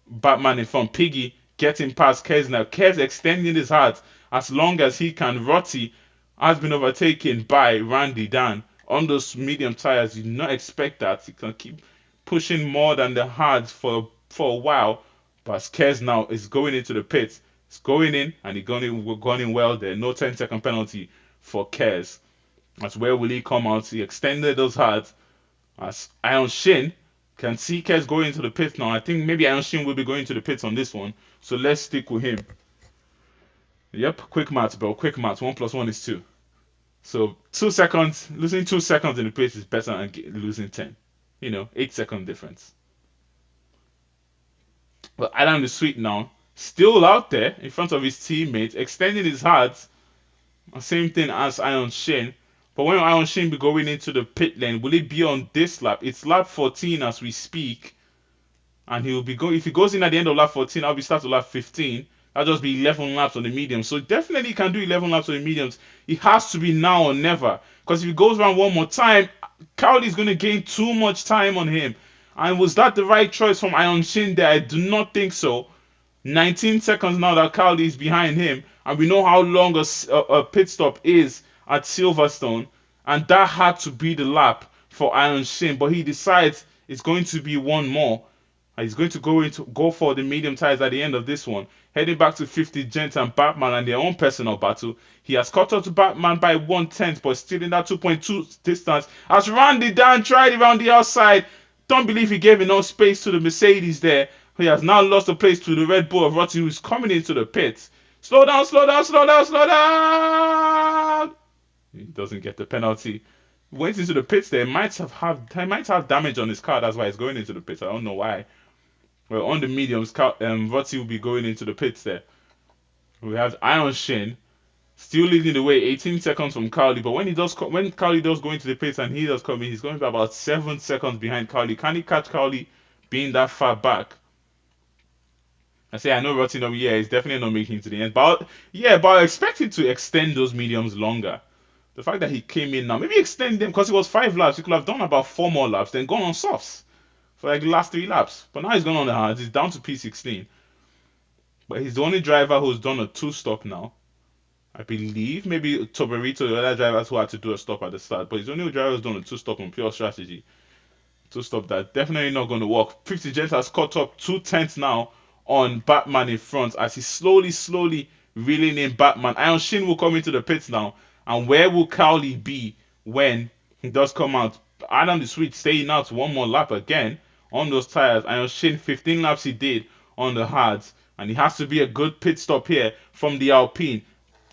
Batman in front. Piggy getting past Kez now. Kez extending his hard as long as he can. Rotty has been overtaken by Randy Dan on those medium tires. You do not expect that. He can keep pushing more than the hards for a while, but Kez now is going into the pits. It's going in, and he's going in well there. No 10-second penalty for Kez. That's where will he come out? He extended those hards as Iron Shin can see Kez going into the pits now. I think maybe Iron Shin will be going to the pits on this one, so let's stick with him. Yep, quick maths, bro. Quick maths. 1 + 1 is 2. So 2 seconds, losing 2 seconds in the pits is better than losing 10. 8-second difference. But Adam the Sweet now, still out there in front of his teammates, extending his hards. Same thing as Iron Shin. But when Iron Shin be going into the pit lane, will it be on this lap? It's lap 14 as we speak. And he will be going. If he goes in at the end of lap 14, I'll be starting lap 15. That'll just be 11 laps on the mediums. So definitely can do 11 laps on the mediums. It has to be now or never. Because if he goes around one more time, Cowley's going to gain too much time on him. And was that the right choice from Iron Shin there? I do not think so. 19 seconds now that Cowley is behind him, and we know how long a pit stop is at Silverstone, and that had to be the lap for Iron Shin, but he decides it's going to be one more. And he's going to go for the medium tires at the end of this one, heading back to 50 Gent and Batman and their own personal battle. He has caught up to Batman by 1/10, but still in that 2.2 distance. As Randy Dan tried around the outside, don't believe he gave enough space to the Mercedes there. He has now lost the place to the Red Bull of Rotty, who is coming into the pits. Slow down, slow down, slow down, slow down! He doesn't get the penalty. Went into the pits there. He might have damage on his car. That's why he's going into the pits. I don't know why. Well, on the mediums, Rotty will be going into the pits there. We have Iron Shin still leading the way, 18 seconds from Cowley. But when Cowley does go into the pits and he does come in, he's going to be about 7 seconds behind Cowley. Can he catch Cowley being that far back? I know Rotty, he's definitely not making it to the end. But I expect him to extend those mediums longer. The fact that he came in now, maybe extend them, because it was 5 laps. He could have done about 4 more laps, then gone on softs for like the last 3 laps. But now he's gone on the hards. He's down to P16. But he's the only driver who's done a 2-stop now. I believe maybe Toberito, the other drivers who had to do a stop at the start. But he's the only driver who's done a 2-stop on pure strategy. 2-stop that definitely not going to work. 50 Gent has caught up 2/10 now on Batman in front as he's slowly reeling in Batman. Iron Shin will come into the pits now. And where will Cowley be when he does come out? Adam the Sweet staying out 1 more lap again on those tires. Iron Shin, 15 laps he did on the hards. And he has to be a good pit stop here from the Alpine.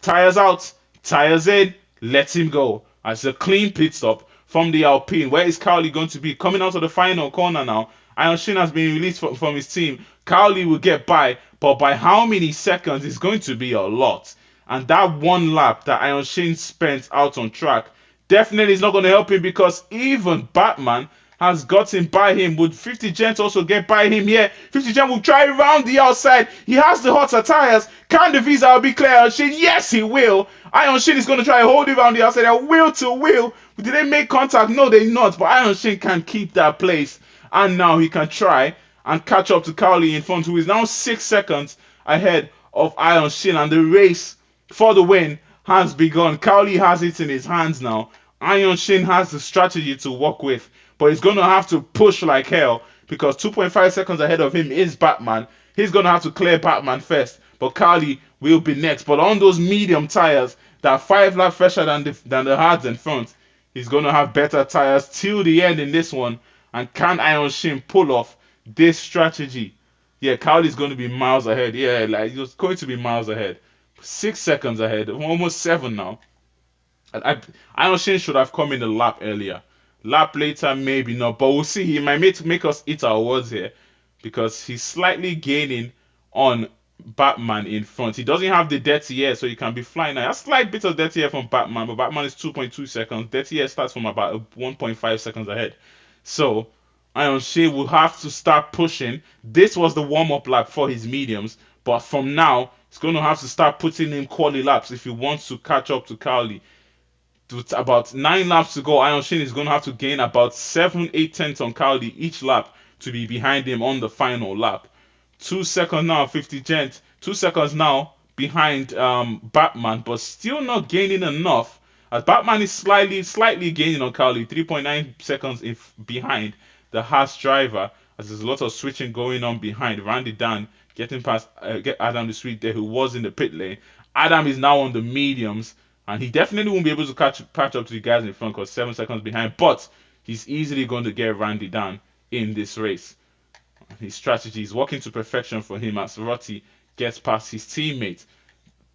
Tires out, tires in, let him go. As a clean pit stop from the Alpine. Where is Cowley going to be? Coming out of the final corner now. Iron Shin has been released from his team. Cowley will get by, but by how many seconds is going to be a lot. And that 1 lap that Iron Shin spent out on track definitely is not going to help him because even Batman has gotten by him. Would 50 Gent also get by him here? 50 Gent will try around the outside. He has the hotter tires. Can the Visa will be clear? Iron Shin, yes, he will. Iron Shin is going to try to hold him around the outside. They're wheel to wheel. Did they make contact? No, they not. But Iron Shin can keep that place. And now he can try and catch up to Cowley in front, who is now 6 seconds ahead of Iron Shin. And the race for the win has begun. Cowley has it in his hands now. Iron Shin has the strategy to work with, but he's going to have to push like hell because 2.5 seconds ahead of him is Batman. He's going to have to clear Batman first, but Cowley will be next. But on those medium tires that are 5 laps fresher than the hards in front, he's going to have better tires till the end in this one. And can Iron Shin pull off this strategy? Yeah, Cowley's going to be miles ahead. Yeah, like he was going to be miles ahead. 6 seconds ahead, almost 7 now. Iron Shin should have come in a lap earlier. Lap later, maybe not, but we'll see. He might make us eat our words here because he's slightly gaining on Batman in front. He doesn't have the dirty air, so he can be flying now. A slight bit of dirty air from Batman, but Batman is 2.2 seconds. Dirty air starts from about 1.5 seconds ahead. So Iron Shin will have to start pushing. This was the warm-up lap for his mediums, but from now, he's going to have to start putting in quali laps if he wants to catch up to Cowley. With about 9 laps to go, Iron Shin is going to have to gain about 7, 8 tenths on Cowley each lap to be behind him on the final lap. 2 seconds now, 50 Gent. 2 seconds now behind Batman, but still not gaining enough. As Batman is slightly gaining on Cowley, 3.9 seconds behind the Haas driver. As there's a lot of switching going on behind. Randy Dan getting past get Adam the Sweet there, who was in the pit lane. Adam is now on the mediums. And he definitely won't be able to catch up to the guys in front because 7 seconds behind. But he's easily going to get Randy down in this race. His strategy is working to perfection for him as Rotti gets past his teammate.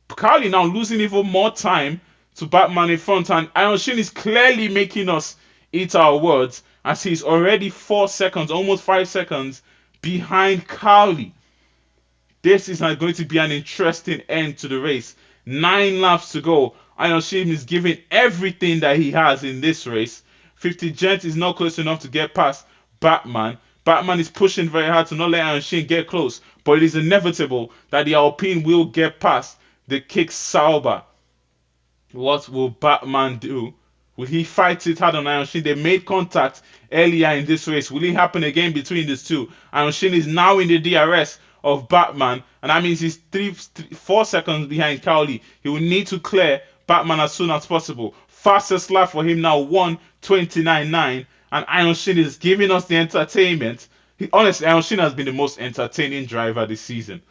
Cowley now losing even more time to Batman in front. And Iron Shin is clearly making us eat our words as he's already 4 seconds, almost 5 seconds behind Cowley. This is not going to be an interesting end to the race. 9 laps to go. Iron Shin is giving everything that he has in this race. 50 Gent is not close enough to get past Batman. Batman is pushing very hard to not let Iron Shin get close, but it is inevitable that the Alpine will get past the Kick Sauber. What will Batman do? Will he fight it hard on Iron Shin? They made contact earlier in this race. Will it happen again between these two? Iron Shin is now in the DRS of Batman, and that means he's 4 seconds behind Cowley. He will need to clear Batman as soon as possible. Fastest lap for him now, 1:29.9, and Iron Shin is giving us the entertainment. Honestly, Iron Shin has been the most entertaining driver this season.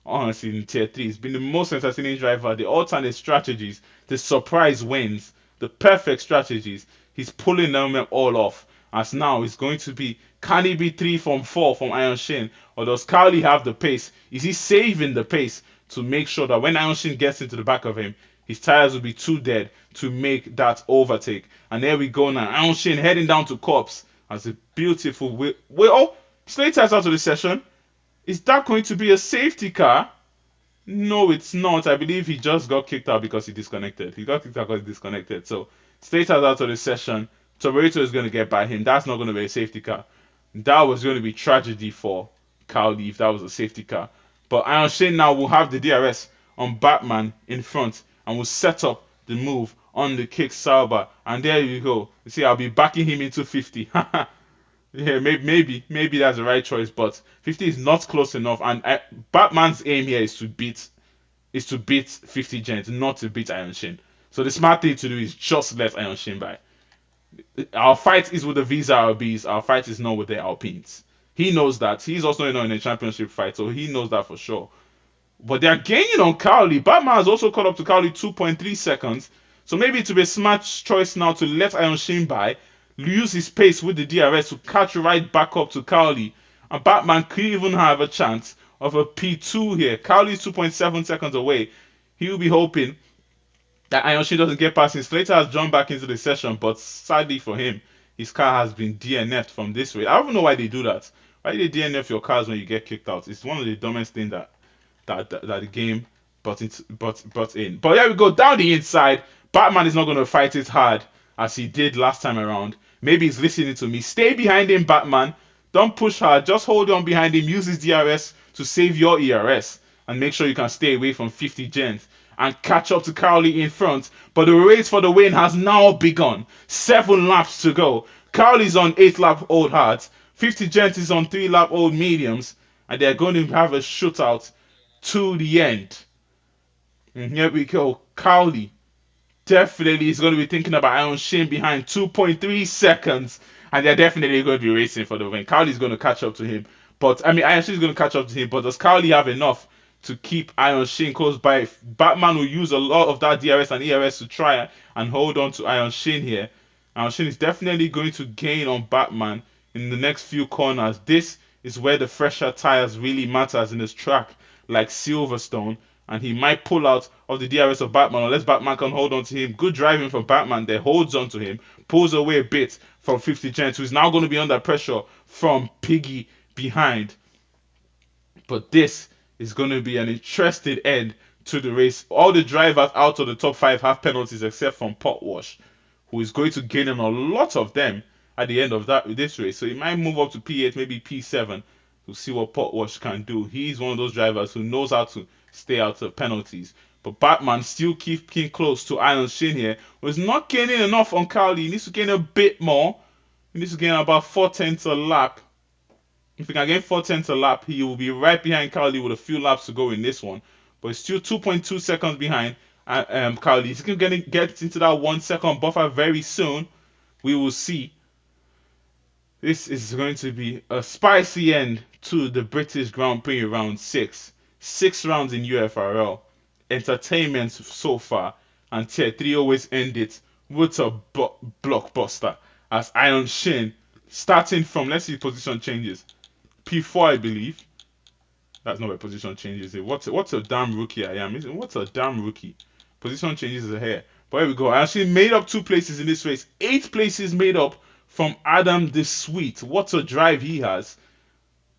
Honestly, in Tier 3, he's been the most entertaining driver. The alternate strategies, the surprise wins, the perfect strategies, he's pulling them all off. As now, it's going to be, can he be 3 from 4 from Iron Shin? Or does Cowley have the pace? Is he saving the pace to make sure that when Iron Shin gets into the back of him, his tires will be too dead to make that overtake? And there we go now. Iron Shin heading down to Corpse as a beautiful way. Oh, Slater's out of the session. Is that going to be a safety car? No, it's not. I believe he just got kicked out because he disconnected. He got kicked out because he disconnected. So Slater's out of the session. Toretto is going to get by him. That's not going to be a safety car. That was going to be tragedy for Cowley if that was a safety car. But Iron Shin now will have the DRS on Batman in front and will set up the move on the Kick Sauber. And there you go. You see, I'll be backing him into 50. Yeah, maybe that's the right choice, but 50 is not close enough. And Batman's aim here is to beat 50 Gent, not to beat Iron Shin. So the smart thing to do is just let Iron Shin by. Our fight is with the Visa RBs. Our fight is not with the Alpines. He knows that. He's also in a championship fight, so he knows that for sure. But they're gaining on Cowley. Batman has also caught up to Cowley 2.3 seconds. So maybe it will be a smart choice now to let Iron Shin by, use his pace with the DRS to catch right back up to Cowley. And Batman could even have a chance of a P2 here. Cowley's 2.7 seconds away. He will be hoping that Iron Shin doesn't get past him. Slater has jumped back into the session, but sadly for him, his car has been DNF'd from this race. I don't know why they do that. Why do they DNF your cars when you get kicked out? It's one of the dumbest things that the game brought in. But there we go, down the inside. Batman is not going to fight it hard. as he did last time around. Maybe he's listening to me. Stay behind him, Batman. Don't push hard. Just hold on behind him. Use his DRS to save your ERS and make sure you can stay away from 50 gens and catch up to Cowley in front. But the race for the win has now begun. 7 laps to go. Cowley's on 8 lap old hards. 50 Gent is on 3 lap old mediums. And they're going to have a shootout to the end. And here we go. Cowley definitely is going to be thinking about Iron Shin behind 2.3 seconds. And they're definitely going to be racing for the win. Cowley's going to catch up to him. But, I mean, Iron Shin is going to catch up to him. But does Cowley have enough to keep Iron Shin close by? Batman will use a lot of that DRS and ERS to try and hold on to Iron Shin here. Iron Shin is definitely going to gain on Batman in the next few corners. This is where the fresher tires really matters in this track, like Silverstone. And he might pull out of the DRS of Batman unless Batman can hold on to him. Good driving from Batman there, holds on to him, pulls away a bit from 50 Gent, who's now going to be under pressure from Piggy behind. But this is going to be an interesting end to the race. All the drivers out of the top 5 have penalties except from Potwash, who is going to gain on a lot of them at the end of this race. So he might move up to P8, maybe P7 to see what Potwash can do. He's one of those drivers who knows how to stay out of penalties. But Batman still keeping close to Iron Shin here. Was not gaining enough on Cowley. He needs to gain a bit more. He needs to gain about 4/10 a lap. If he can gain 4/10 a lap, he will be right behind Cowley with a few laps to go in this one. But he's still 2.2 seconds behind Cowley. He's going to get into that 1 second buffer very soon. We will see. This is going to be a spicy end to the British Grand Prix round 6. 6 rounds in UFRL. Entertainment so far. And Tier 3 always end it with a blockbuster. As Iron Shin, starting from, let's see position changes. P4, I believe. That's not where position changes is. What's a damn rookie I am? What's a damn rookie? Position changes are here. But here we go. I actually made up 2 places in this race. 8 places made up from Adam the Sweet. What a drive he has.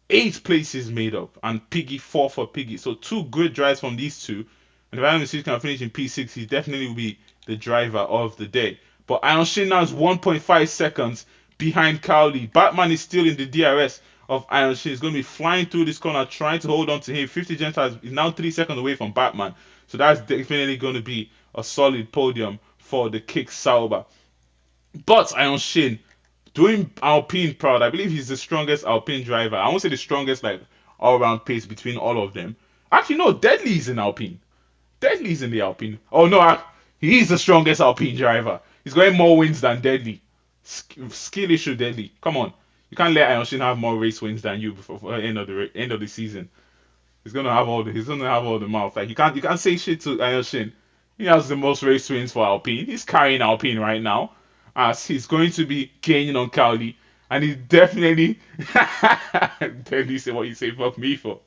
8 places made up. And Piggy 4 for Piggy. So 2 good drives from these two. And if Adam the Sweet can finish in P6, he definitely will be the driver of the day. But Iron Shin now is 1.5 seconds behind Cowley. Batman is still in the DRS of Iron Shin. He's going to be flying through this corner, trying to hold on to him. 50 Gentiles is now 3 seconds away from Batman. So that's definitely going to be a solid podium for the Kick Sauber. But Iron Shin, doing Alpine proud. I believe he's the strongest Alpine driver. I won't say the strongest, like, all-round pace between all of them. Actually, no, Deadly's in Alpine. Deadly's in the Alpine. Oh, no, he's the strongest Alpine driver. He's got more wins than Deadly. Skill issue, Deadly. Come on. You can't let Iron Shin have more race wins than you before the end of the season. He's gonna have all the mouth. Like you can't say shit to Iron Shin. He has the most race wins for Alpine. He's carrying Alpine right now. As he's going to be gaining on Cowley. And he's definitely Deadly say what you say fuck me for.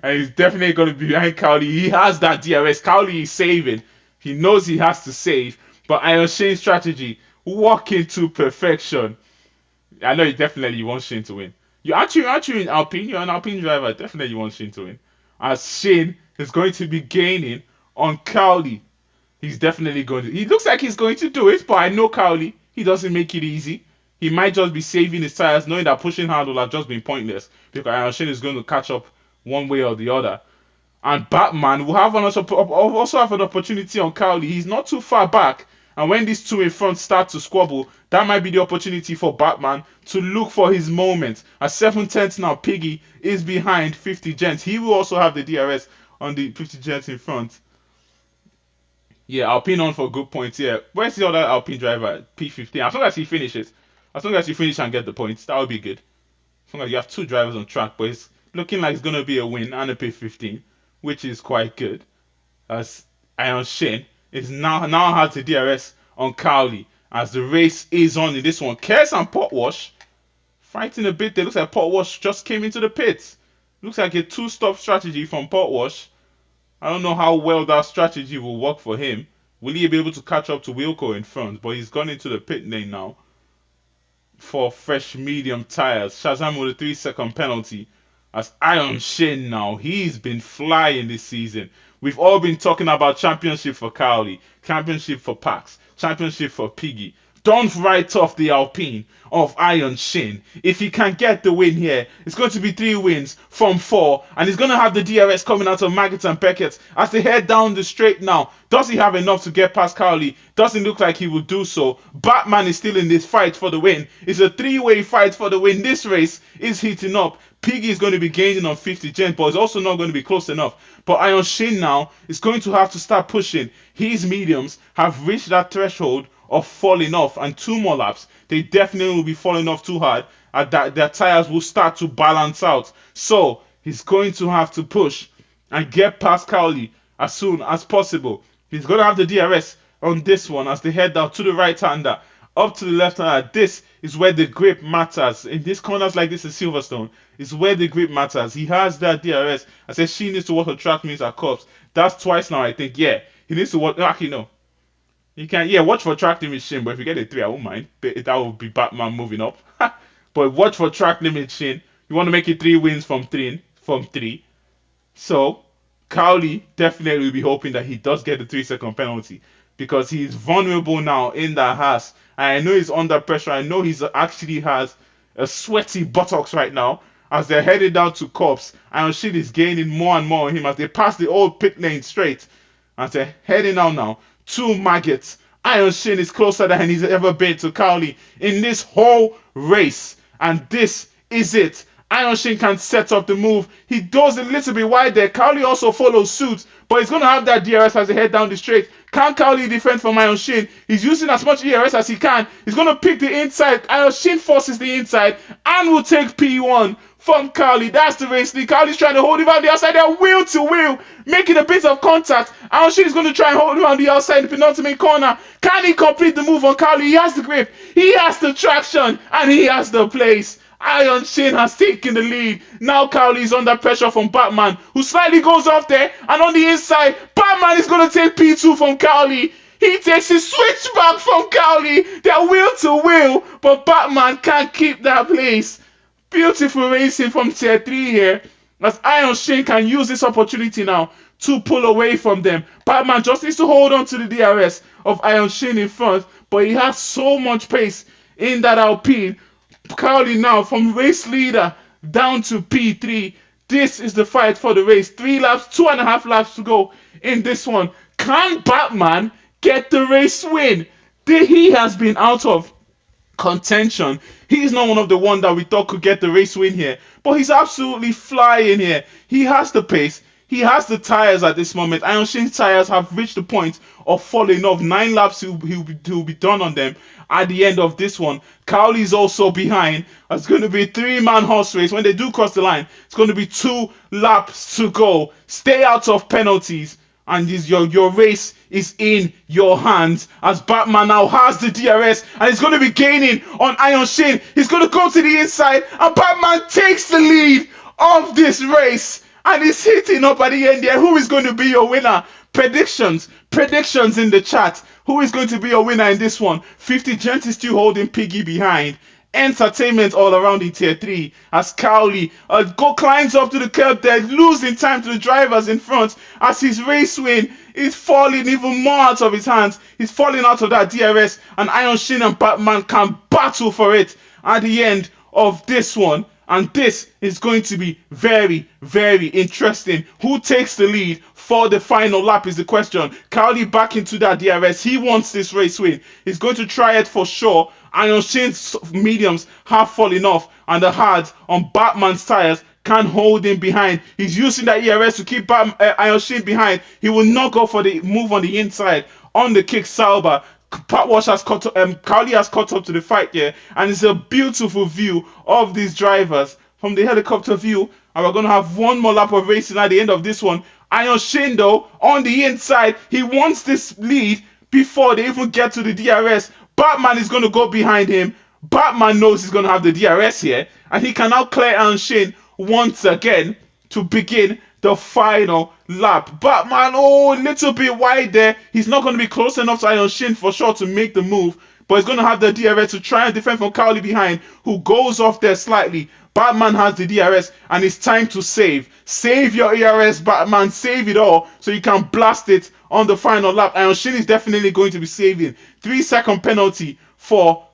And he's definitely gonna be behind Cowley. He has that DRS. Cowley is saving. He knows he has to save. But Iron Shin's strategy, walking to perfection. I know you want Shin to win. You actually in Alpine. You're an Alpine driver. Definitely you want Shin to win. As Shin is going to be gaining on Cowley. He's definitely going to. He looks like he's going to do it, but I know Cowley. He doesn't make it easy. He might just be saving his tires, knowing that pushing hard will have just been pointless because Iron Shin is going to catch up one way or the other. And Batman will also have an opportunity on Cowley. He's not too far back. And when these two in front start to squabble, that might be the opportunity for Batman to look for his moment. At 7/10 now, Piggy is behind 50 Gents. He will also have the DRS on the 50 Gents in front. Yeah, Alpine on for good points here. Where's the other Alpine driver? P15. As long as he finishes. As long as you finish and get the points, that would be good. As long as you have 2 drivers on track, but it's looking like it's going to be a win and a P15, which is quite good. As Iron Shin is now has the DRS on Cowley as the race is on in this one. Kers and Potwash fighting a bit. It looks like Potwash just came into the pits. Looks like a 2-stop strategy from Potwash. I don't know how well that strategy will work for him. Will he be able to catch up to Wilco in front? But he's gone into the pit lane now for fresh medium tires. Shazam with a 3-second penalty. As Iron Shin now, he's been flying this season. We've all been talking about championship for Cowley, championship for Pax, championship for Piggy. Don't write off the Alpine of Iron Shin. If he can get the win here, it's going to be 3 wins from 4, and he's going to have the DRS coming out of Maggots and Beckett as they head down the straight now. Does he have enough to get past Cowley? Doesn't look like he will do so. Batman is still in this fight for the win. It's a 3-way fight for the win. This race is heating up. Piggy is going to be gaining on 50 gens, but it's also not going to be close enough. But Iron Shin now is going to have to start pushing. His mediums have reached that threshold of falling off, and 2 more laps, they definitely will be falling off too hard, and that their tires will start to balance out. So he's going to have to push and get past Cowley as soon as possible. He's going to have the DRS on this one as they head down to the right-hander, up to the left-hander. This is where the grip matters. In these corners like this in Silverstone, is where the grip matters. He has that DRS. I said she needs to watch her track means at Cups. That's twice now, I think. Yeah, he needs to watch. Actually, no. You can, yeah, watch for track limit Shin, but if you get a 3, I won't mind. That will be Batman moving up. But watch for track limit Shin. You want to make it 3 wins from 3. So, Cowley definitely will be hoping that he does get the 3-second penalty, because he's vulnerable now in that Haas. And I know he's under pressure. I know he's actually has a sweaty buttocks right now as they're headed down to Cups. Iron Shin is gaining more and more on him as they pass the old pit lane straight. As they're heading out now to Maggots. Iron Shin is closer than he's ever been to Cowley in this whole race. And this is it. Iron Shin can set up the move. He does a little bit wide there. Cowley also follows suit, but he's going to have that DRS as they head down the straight. Can Cowley defend from Iron Shin? He's using as much ERS as he can. He's going to pick the inside. Iron Shin forces the inside and will take P1 from Cowley. That's the race lead. Cowley's trying to hold him on the outside there, wheel to wheel, making a bit of contact. Iron Shin is going to try and hold him on the outside in the penultimate corner. Can he complete the move on Cowley? He has the grip, he has the traction, and he has the place. Iron Shin has taken the lead. Now Cowley is under pressure from Batman, who slightly goes off there, and on the inside, Batman is going to take P2 from Cowley. He takes his switchback from Cowley. They're wheel to wheel, but Batman can't keep that place. Beautiful racing from Tier 3 here, as Iron Shin can use this opportunity now to pull away from them. Batman just needs to hold on to the DRS of Iron Shin in front, but he has so much pace in that Alpine. Cowley now from race leader down to P3. This is the fight for the race. 3 laps, 2.5 laps to go in this one. Can Batman get the race win? He has been out of contention. He's not one of the one that we thought could get the race win here, but he's absolutely flying here. He has the pace. He has the tires at this moment. Iron Shin's tires have reached the point of falling off. 9 laps he'll be done on them at the end of this one. Cowley's also behind. It's going to be a 3-man horse race. When they do cross the line, it's going to be 2 laps to go. Stay out of penalties, and your race is in your hands, as Batman now has the DRS and he's going to be gaining on Iron Shin. He's going to go to the inside, and Batman takes the lead of this race, and he's hitting up at the end there. Who is going to be your winner? Predictions in the chat. Who is going to be your winner in this one? 50 Gent is still holding Piggy behind. Entertainment all around in Tier 3 as Cowley climbs up to the curb there, losing time to the drivers in front as his race win is falling even more out of his hands. He's falling out of that DRS, and Iron Shin and Batman can battle for it at the end of this one. And this is going to be very, very interesting. Who takes the lead for the final lap is the question. Cowley back into that DRS. He wants this race win. He's going to try it for sure. Iron Shin's mediums have fallen off, and the hards on Batman's tires can hold him behind. He's using that ERS to keep Iron Shin behind. He will not go for the move on the inside on the kick Sauber. Cowley has caught up to the fight here, and it's a beautiful view of these drivers from the helicopter view. And we're going to have one more lap of racing at the end of this one. Iron Shin, though, on the inside, he wants this lead before they even get to the DRS. Batman is going to go behind him. Batman knows he's going to have the DRS here, and he can now clear Iron Shin once again to begin the final lap. Batman, a little bit wide there. He's not going to be close enough to Iron Shin for sure to make the move, but he's going to have the DRS to try and defend from Cowley behind, who goes off there slightly. Batman has the DRS and it's time to save. Save your ERS, Batman. Save it all so you can blast it on the final lap. Iron Shin is definitely going to be saving. 3-second penalty for.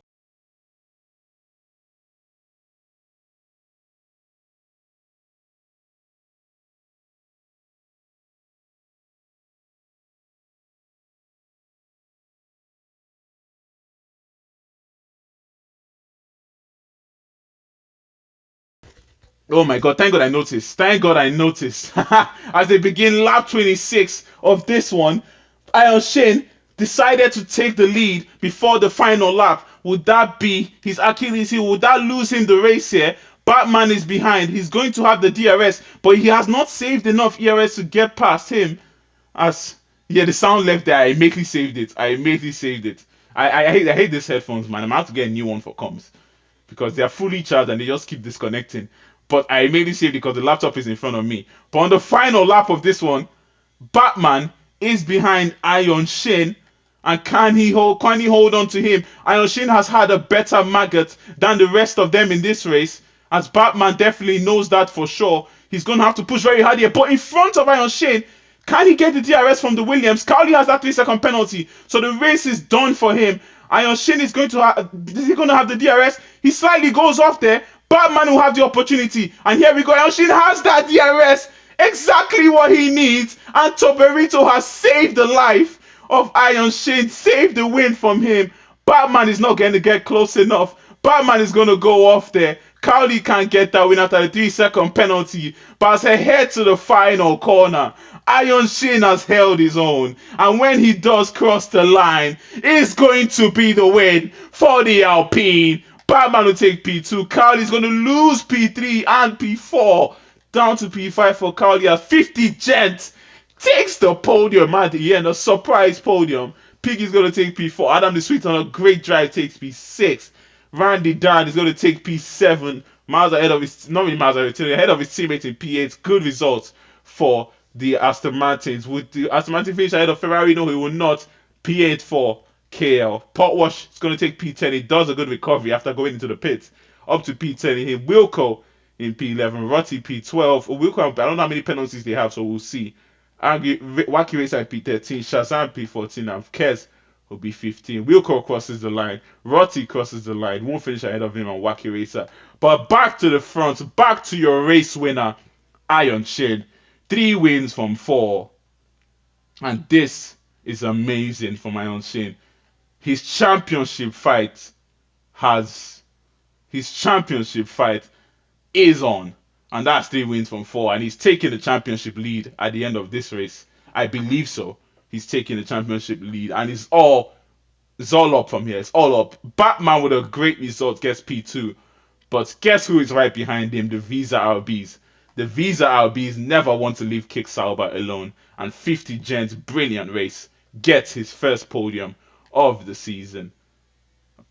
Oh my god, thank god I noticed. Thank god I noticed. As they begin lap 26 of this one, Iron Shin decided to take the lead before the final lap. Would that be his Achilles heel? Would that lose him the race here? Batman is behind. He's going to have the DRS, but he has not saved enough ERS to get past him. As yeah, the sound left there. I immediately saved it. I immediately saved it. I hate these headphones, man. I'm going to have to get a new one for comms because they are fully charged and they just keep disconnecting. But I made it safe because the laptop is in front of me. But on the final lap of this one, Batman is behind Iron Shin. And can he hold on to him? Iron Shin has had a better maggot than the rest of them in this race. As Batman definitely knows that for sure. He's going to have to push very hard here. But in front of Iron Shin, can he get the DRS from the Williams? Cowley has that 3-second penalty. So the race is done for him. Iron Shin is going to have the DRS. He slightly goes off there. Batman will have the opportunity. And here we go. Iron Shin has that DRS. Exactly what he needs. And Toberito has saved the life of Iron Shin. Saved the win from him. Batman is not going to get close enough. Batman is going to go off there. Cowley can't get that win after the 3-second penalty. But as they head to the final corner, Iron Shin has held his own. And when he does cross the line, it's going to be the win for the Alpine. Batman will take P2. Cowley's going to lose P3 and P4. Down to P5 for Cowley at 50 Gent. Takes the podium at the end. A surprise podium. Piggy's going to take P4. Adam the Sweet on a great drive takes P6. Randy Dan is going to take P7. Miles ahead of his, not really miles ahead of his teammate in P8. Good results for the Aston Martins. With the Aston Martin finish ahead of Ferrari, no, he will not. P8 for KL. Potwash is going to take P10. He does a good recovery after going into the pits. Up to P10 in him. Wilco in P11. Rotty P12. Wilco, I don't know how many penalties they have, so we'll see. Wacky Racer in P13. Shazam P14. And Kez will be 15. Wilco crosses the line. Rotty crosses the line. Won't finish ahead of him on Wacky Racer. But back to the front. Back to your race winner, Iron Shin. 3 wins from 4. And this is amazing for Iron Shin. His championship fight is on. And that's 3 wins from 4. And he's taking the championship lead at the end of this race. I believe so. He's taking the championship lead. And it's all up from here. It's all up. Batman with a great result gets P2. But guess who is right behind him? The Visa RBs. The Visa RBs never want to leave Kick Sauber alone. And 50 Gents, brilliant race, gets his first podium of the season.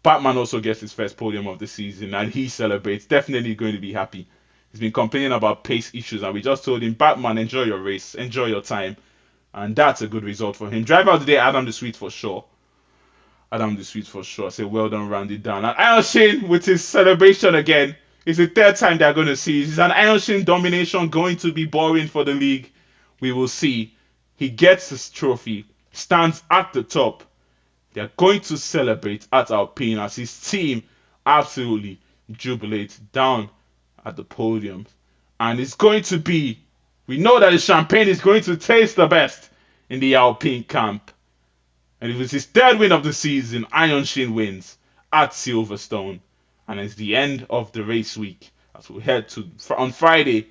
Batman also gets his first podium of the season and he celebrates. Definitely going to be happy. He's been complaining about pace issues and we just told him, Batman, enjoy your race, enjoy your time. And that's a good result for him. Driver of the day, Adam the Sweet for sure. Adam the Sweet for sure. I say well done, Randy down. And Iron Shin with his celebration again. It's the 3rd time they're going to see. Is an Iron Shin domination going to be boring for the league? We will see. He gets his trophy, stands at the top. They're going to celebrate at Alpine as his team absolutely jubilates down at the podium. And it's going to be, we know that the champagne is going to taste the best in the Alpine camp. And it was his 3rd win of the season. Iron Shin wins at Silverstone. And it's the end of the race week as we head on Friday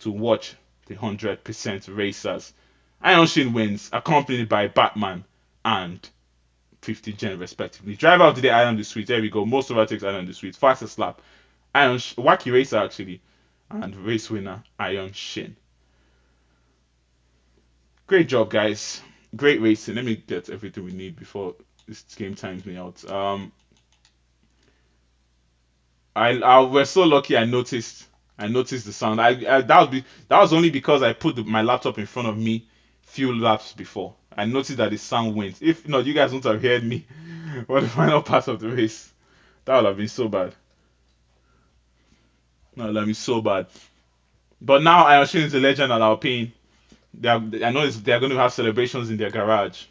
to watch the 100% racers. Iron Shin wins, accompanied by Batman and 50 Gen respectively. Driver of the day, Iron the Sweet. There we go. Most of our takes Iron the Sweet. Fastest lap, Wacky Racer actually. And race winner, Iron Shin. Great job, guys. Great racing. Let me get everything we need before this game times me out. We're so lucky I noticed the sound. That was only because I put my laptop in front of me few laps before. I noticed that the sound went. If not, you guys wouldn't have heard me for the final part of the race. That would have been so bad. No, let me so bad. But now Ayoshi is a legend at Alpine. I know they're going to have celebrations in their garage.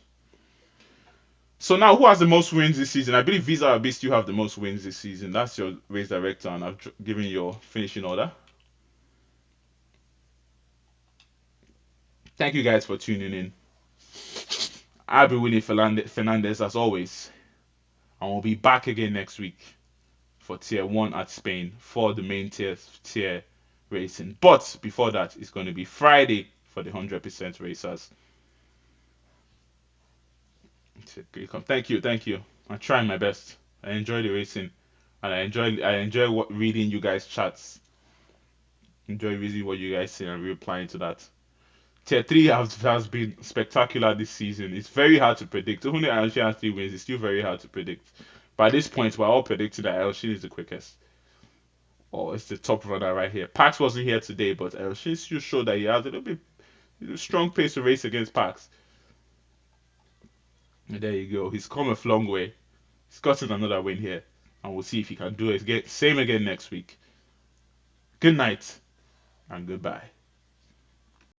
So now, who has the most wins this season? I believe Visa Abyss still have the most wins this season. That's your race director, and I've given your finishing order. Thank you guys for tuning in. I'll be Willie Fernandez as always, and we'll be back again next week for Tier 1 at Spain for the main tier racing. But before that, it's going to be Friday for the 100% racers. Thank you, thank you. I'm trying my best. I enjoy the racing, and I enjoy reading you guys' chats. Enjoy reading what you guys say and replying to that. Tier 3 has been spectacular this season. It's very hard to predict. Even though Elshin has 3 wins, it's still very hard to predict. By this point, we're all predicting that Elshin is the quickest. Oh, it's the top runner right here. Pax wasn't here today, but Elshin still showed that he has a little bit strong pace to race against Pax. And there you go. He's come a long way. He's gotten another win here. And we'll see if he can do it. Same again next week. Good night and goodbye.